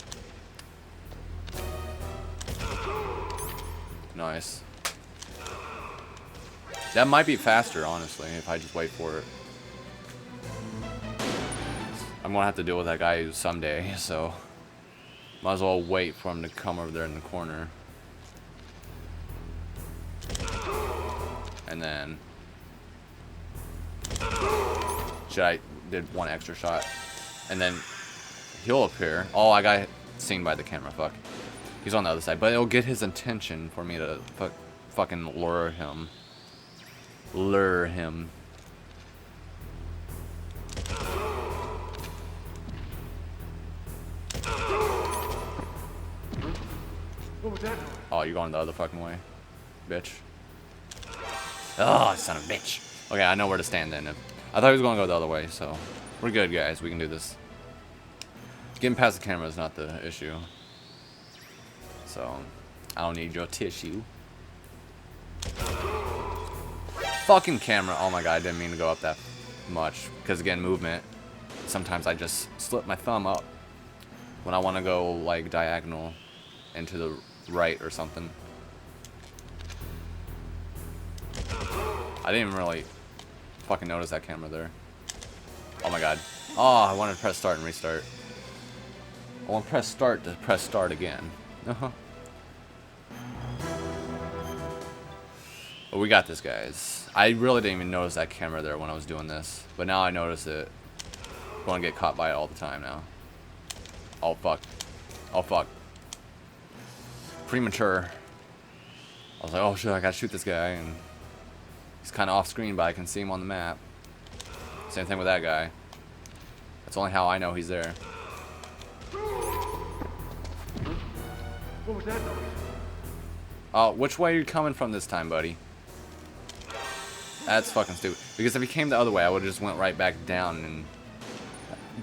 Nice. That might be faster, honestly, if I just wait for it. I'm gonna have to deal with that guy someday, so might as well wait for him to come over there in the corner. And then I did one extra shot, and then he'll appear. Oh, I got seen by the camera. Fuck. He's on the other side, but it'll get his attention for me to fucking lure him. Lure him. What was that noise? Oh, you're going the other fucking way, bitch. Oh, son of a bitch. Okay, I know where to stand then. I thought he was going to go the other way, so we're good, guys. We can do this. Getting past the camera is not the issue. So, I don't need your tissue. Fucking camera. Oh my god, I didn't mean to go up that much. Because again, movement. Sometimes I just slip my thumb up when I want to go like diagonal into the right or something. I didn't even really fucking notice that camera there. Oh my god. Oh, I wanted to press start and restart. I want to press start to press start again. But we got this, guys. I really didn't even notice that camera there when I was doing this. But now I notice it. I'm going to get caught by it all the time now. Oh, fuck. Oh, fuck. Premature. I was like, oh shit, I gotta shoot this guy. And he's kind of off screen, but I can see him on the map. Same thing with that guy. That's only how I know he's there. What was that noise? Oh, which way are you coming from this time, buddy? That's fucking stupid. Because if he came the other way, I would have just went right back down and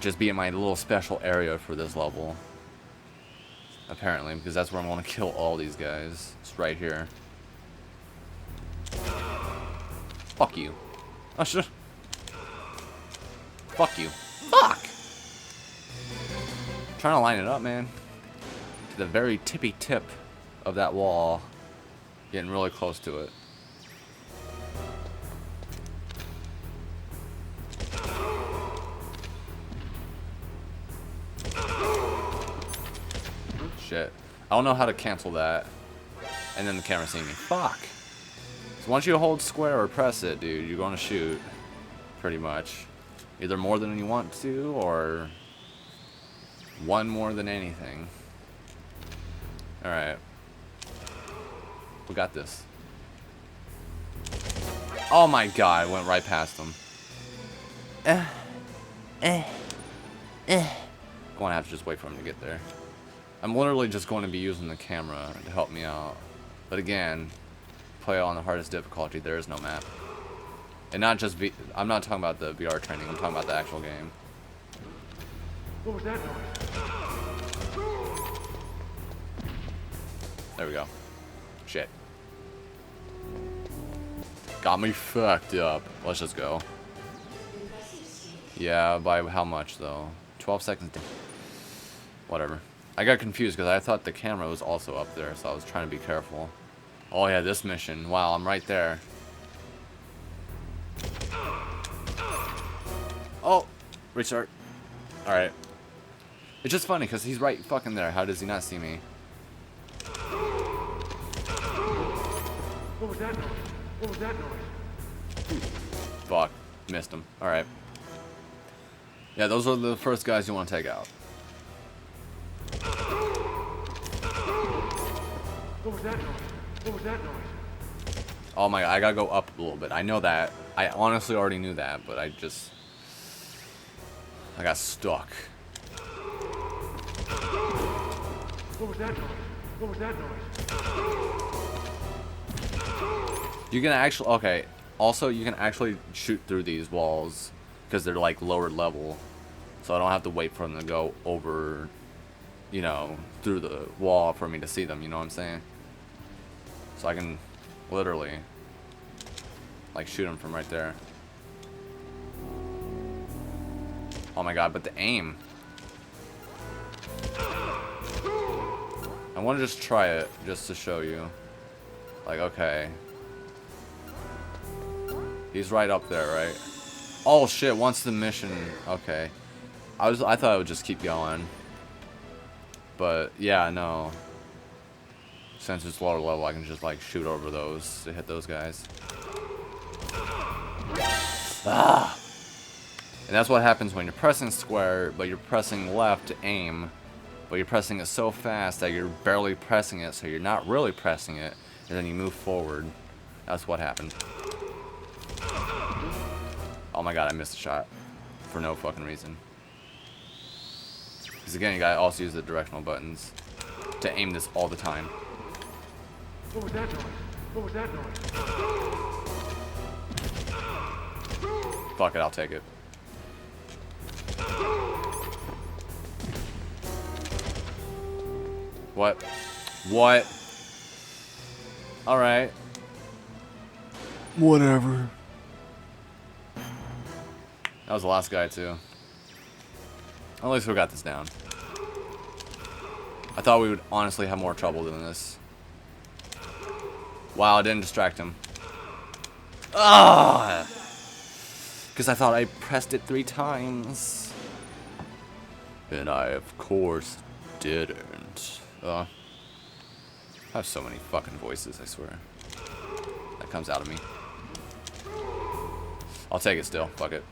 just be in my little special area for this level. Apparently, because that's where I'm going to kill all these guys. It's right here. Fuck you. Oh, shit. Fuck you. Fuck! I'm trying to line it up, man. To the very tippy tip of that wall. Getting really close to it. Shit. I don't know how to cancel that. And then the camera seeing me. Fuck. So once you hold square or press it, dude, you're going to shoot. Pretty much. Either more than you want to, or one more than anything. Alright. We got this. Oh my god, I went right past him. Going to have to just wait for him to get there. I'm literally just going to be using the camera to help me out. But again, play on the hardest difficulty, there is no map. And not just I'm not talking about the VR training, I'm talking about the actual game. What was that noise? There we go. Shit. Got me fucked up. Let's just go. Yeah, by how much though? 12 seconds. Whatever. I got confused because I thought the camera was also up there, so I was trying to be careful. Oh yeah, this mission. Wow, I'm right there. Oh, restart. All right. It's just funny because he's right fucking there. How does he not see me? What was that noise? What was that noise? Fuck. Missed him. Alright. Yeah, those are the first guys you want to take out. What was that noise? What was that noise? Oh my god, I gotta go up a little bit. I know that. I honestly already knew that, but I got stuck. What was that noise? What was that noise? You can actually, okay. Also, you can actually shoot through these walls because they're like lower level. So I don't have to wait for them to go over, you know, through the wall for me to see them, you know what I'm saying? So I can literally like shoot them from right there. Oh my god, but the aim. I want to just try it just to show you. Like, okay. He's right up there, right? Oh shit, once the mission, okay. I thought I would just keep going. But yeah, no. Since it's lower level, I can just like shoot over those to hit those guys. Ah! And that's what happens when you're pressing square, but you're pressing left to aim. But you're pressing it so fast that you're barely pressing it, so you're not really pressing it, and then you move forward. That's what happened. Oh my god, I missed a shot. For no fucking reason. Because again, you gotta also use the directional buttons to aim this all the time. What was that noise? What was that noise? Fuck it, I'll take it. What? What? Alright. Whatever. That was the last guy, too. At least we got this down. I thought we would honestly have more trouble than this. Wow, I didn't distract him. Ah! Because I thought I pressed it 3 times. And I, of course, didn't. I have so many fucking voices, I swear. That comes out of me. I'll take it still. Fuck it.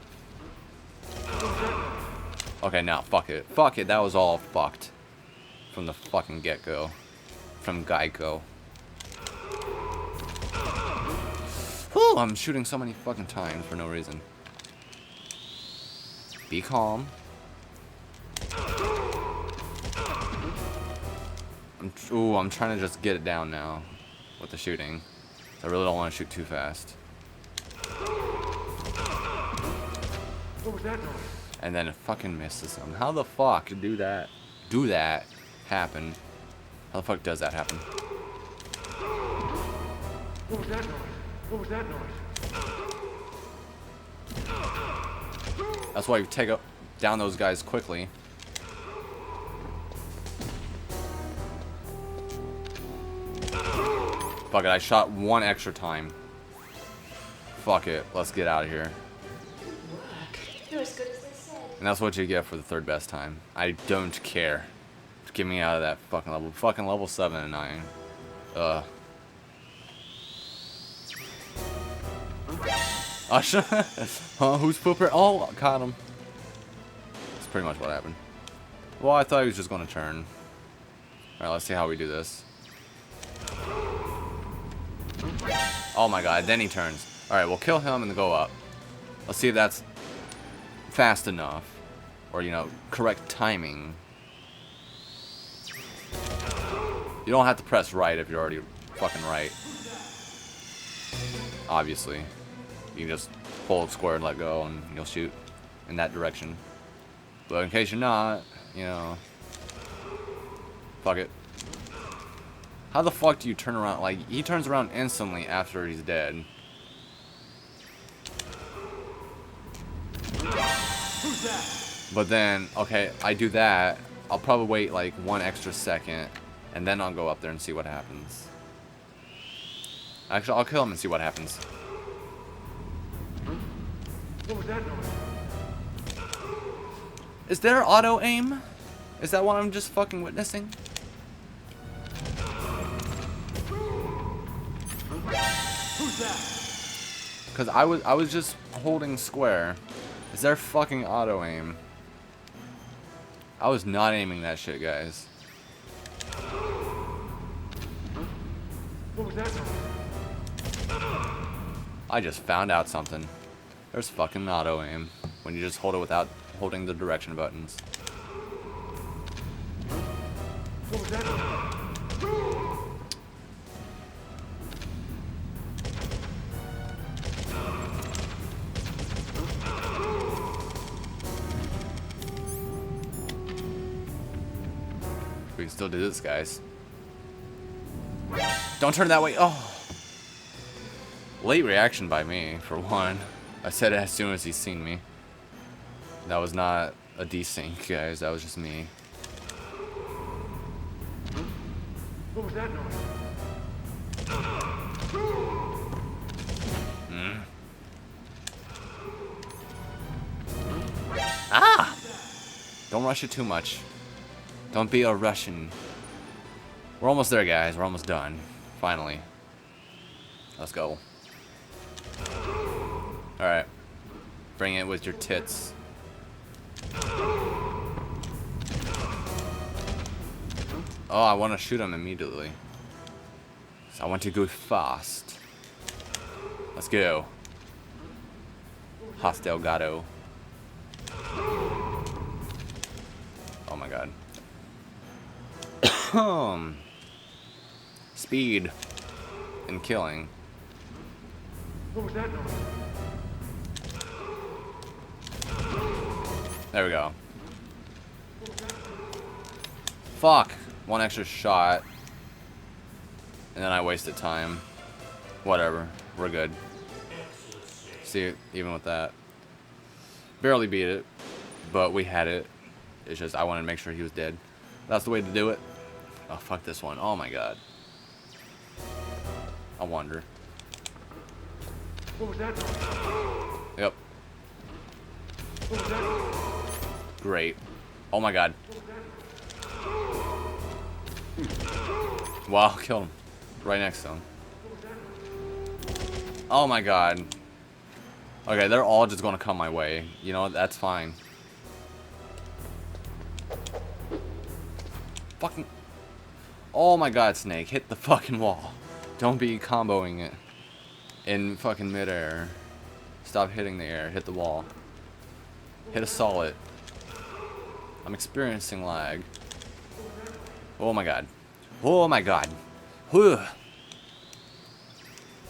Okay, now, fuck it. Fuck it, that was all fucked. From the fucking get-go. From Geico. Whew, I'm shooting so many fucking times for no reason. Be calm. I'm trying to just get it down now with the shooting. I really don't want to shoot too fast. What was that noise? And then it fucking misses him. How the fuck do that happen? How the fuck does that happen? What was that noise? What was that noise? That's why you take down those guys quickly. Fuck it, I shot 1 extra time. Fuck it, let's get out of here. You're as good as they said. And that's what you get for the 3rd best time. I don't care. Just get me out of that fucking level. Fucking level 7 and 9. Huh, who's pooper? Oh, caught him. That's pretty much what happened. Well, I thought he was just going to turn. Alright, let's see how we do this. Oh my god, then he turns. Alright, we'll kill him and go up. Let's see if that's fast enough. Or, you know, correct timing. You don't have to press right if you're already fucking right. Obviously. You can just hold square and let go and you'll shoot in that direction. But in case you're not, you know. Fuck it. How the fuck do you turn around? Like, he turns around instantly after he's dead. Who's that? But then, okay, I do that. I'll probably wait like 1 extra second. And then I'll go up there and see what happens. Actually, I'll kill him and see what happens. What was that noise? Is there auto aim? Is that what I'm just fucking witnessing? Who's that? Cause I was just holding square. Is there fucking auto aim? I was not aiming that shit, guys. What was that noise? I just found out something. There's fucking auto aim when you just hold it without holding the direction buttons. What was that noise? We can still do this, guys. Don't turn that way. Oh. Late reaction by me, for one. I said it as soon as he's seen me. That was not a desync, guys. That was just me. What was that noise? Ah! Don't rush it too much. Don't be a Russian. We're almost there, guys. We're almost done. Finally. Let's go. Alright. Bring it with your tits. Oh, I want to shoot him immediately. So I want to go fast. Let's go. Hostile Gato. Oh my god. Speed and killing. What was that noise? There we go. Fuck. One extra shot. And then I wasted time. Whatever. We're good. See, even with that. Barely beat it. But we had it. It's just I wanted to make sure he was dead. That's the way to do it. Oh, fuck this one. Oh my god. I wonder. What was that noise? Yep. What was that noise? Great. Oh my god. Wow, killed him. Right next to him. Oh my god. Okay, they're all just gonna come my way. You know what? That's fine. Fucking. Oh my god, Snake. Hit the fucking wall. Don't be comboing it in fucking midair. Stop hitting the air. Hit the wall. Hit a solid. I'm experiencing lag. Oh my god. Oh my god. Whew.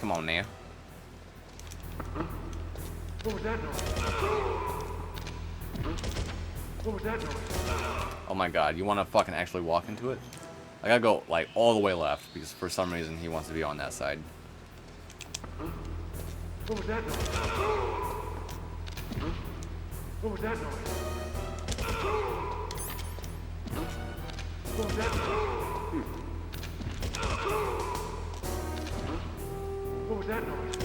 Come on now. What was that noise? What was that noise? Oh my god. You want to fucking actually walk into it? I gotta go like all the way left because for some reason he wants to be on that side. What was that noise? What was that noise? What was that noise? What was that noise?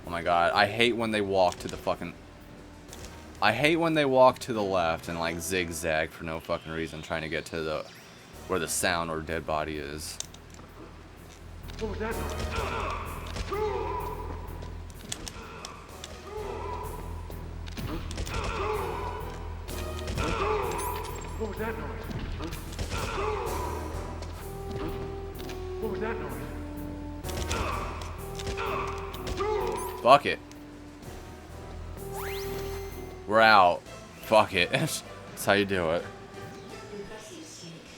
Oh my god. I hate when they walk to the fucking... I hate when they walk to the left and like zigzag for no fucking reason trying to get to the... where the sound or dead body is. What was that noise? What was that noise? What was that noise? Fuck it. We're out. Fuck it. That's how you do it.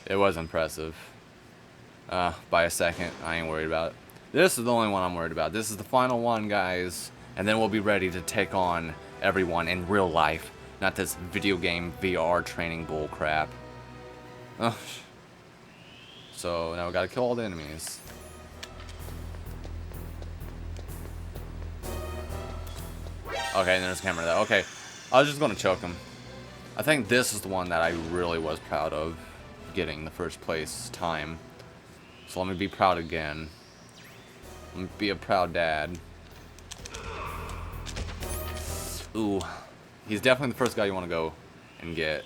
It was impressive. By a second. I ain't worried about it. This is the only one I'm worried about. This is the final one, guys. And then we'll be ready to take on everyone in real life. Not this video game VR training bull crap. So now we gotta kill all the enemies. Okay, and there's a camera there. Okay, I was just gonna choke him. I think this is the one that I really was proud of getting the first place time. So let me be proud again. Let me be a proud dad. Ooh, he's definitely the first guy you want to go and get.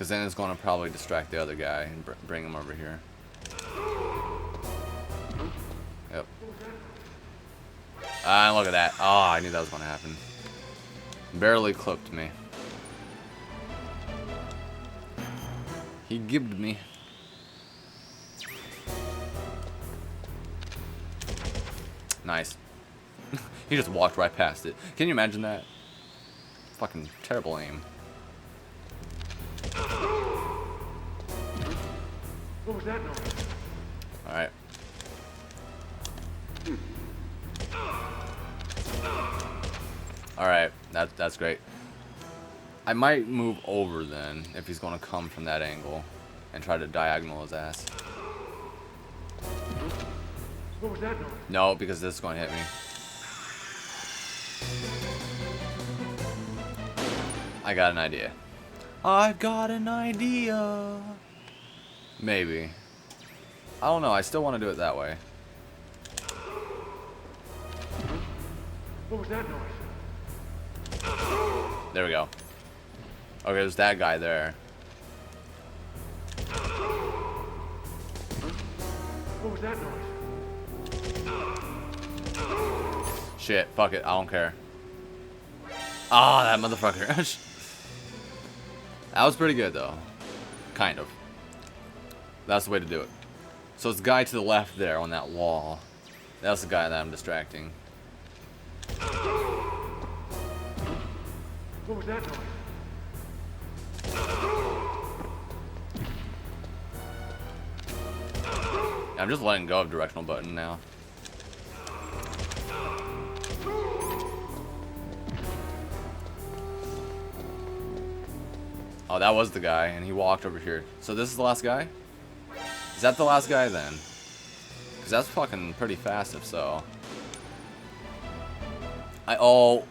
Because then it's going to probably distract the other guy and bring him over here. Yep. Ah, look at that. Oh, I knew that was going to happen. Barely clipped me. He gibbed me. Nice. He just walked right past it. Can you imagine that? Fucking terrible aim. What was that noise? Alright. Alright, that's great. I might move over then, if he's gonna come from that angle, and try to diagonal his ass. What was that noise? No, because this is gonna hit me. I got an idea. I've got an idea. Maybe. I don't know, I still want to do it that way. What was that noise? There we go. Okay, there's that guy there. What was that noise? Shit, fuck it, I don't care. Ah, that motherfucker. That was pretty good though. Kind of. That's the way to do it. So it's the guy to the left there on that wall. That's the guy that I'm distracting. What was that noise? I'm just letting go of directional button now. Oh, that was the guy, and he walked over here. So this is the last guy? Is that the last guy then? Because that's fucking pretty fast if so. Oh.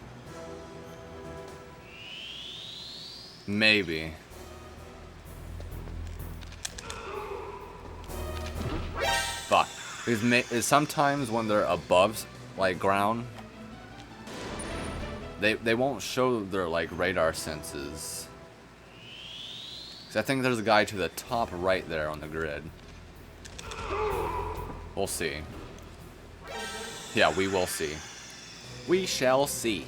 Maybe. Fuck. Because sometimes when they're above, like, ground, they won't show their, like, radar senses. Because I think there's a guy to the top right there on the grid. We'll see. Yeah, we will see. We shall see.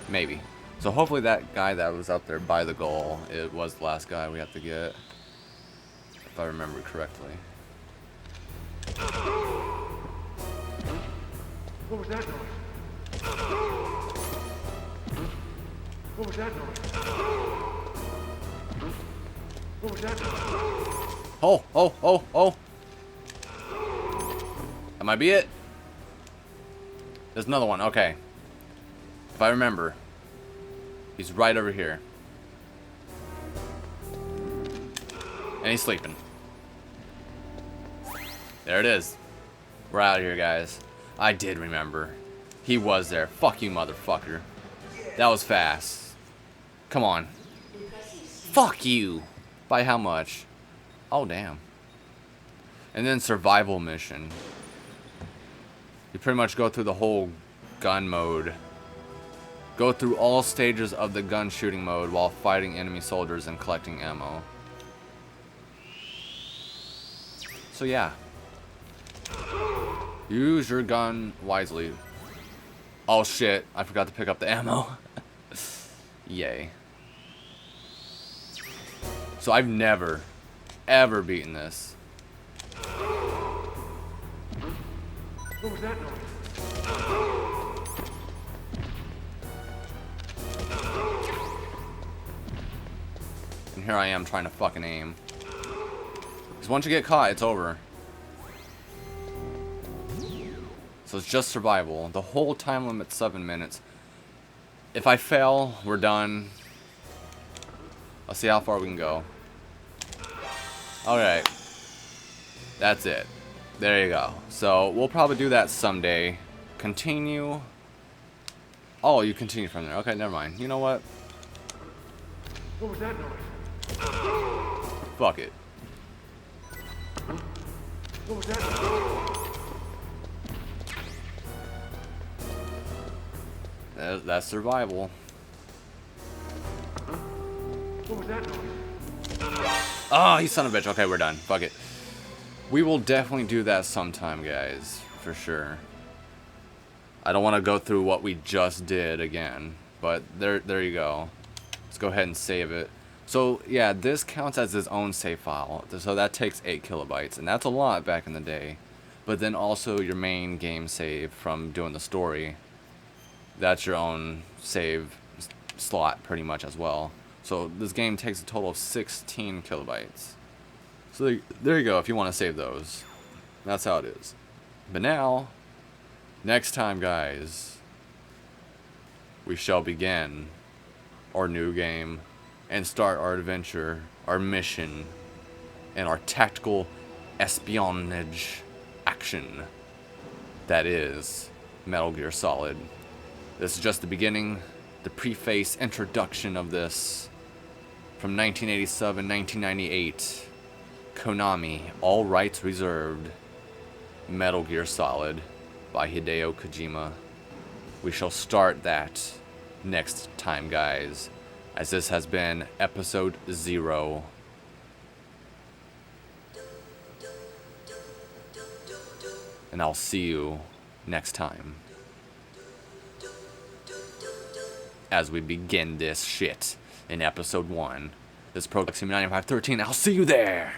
Maybe. So hopefully that guy that was up there by the goal, it was the last guy we have to get. If I remember correctly. What was that noise? What was that noise? What was that noise? Oh, oh, oh, oh. That might be it. There's another one. Okay. If I remember. He's right over here. And he's sleeping. There it is. We're out of here, guys. I did remember. He was there. Fuck you, motherfucker. That was fast. Come on. Fuck you. By how much? Oh, damn. And then survival mission. You pretty much go through the whole gun mode. Go through all stages of the gun shooting mode while fighting enemy soldiers and collecting ammo. So yeah. Use your gun wisely. Oh shit, I forgot to pick up the ammo. Yay. So I've never, ever beaten this. What was that noise? And here I am trying to fucking aim. Because once you get caught, it's over. So it's just survival. The whole time limit's 7 minutes. If I fail, we're done. I'll see how far we can go. Alright. That's it. There you go. So we'll probably do that someday. Continue. Oh, you continue from there. Okay, never mind. You know what? What was that noise? Fuck it. What was that noise? That's survival. What was that noise? Oh, you son of a bitch. Okay, we're done. Fuck it. We will definitely do that sometime, guys. For sure. I don't want to go through what we just did again. But there you go. Let's go ahead and save it. So, yeah, this counts as its own save file. So that takes 8 kilobytes. And that's a lot back in the day. But then also your main game save from doing the story. That's your own save slot pretty much as well. So this game takes a total of 16 kilobytes. So there you go if you want to save those. That's how it is. But now, next time guys, we shall begin our new game and start our adventure, our mission, and our tactical espionage action that is Metal Gear Solid. This is just the beginning, the preface introduction of this from 1987, 1998. Konami, all rights reserved. Metal Gear Solid by Hideo Kojima. We shall start that next time, guys, as this has been episode 0. And I'll see you next time as we begin this shit in episode 1. This is Pro Xtreme 9513. I'll see you there.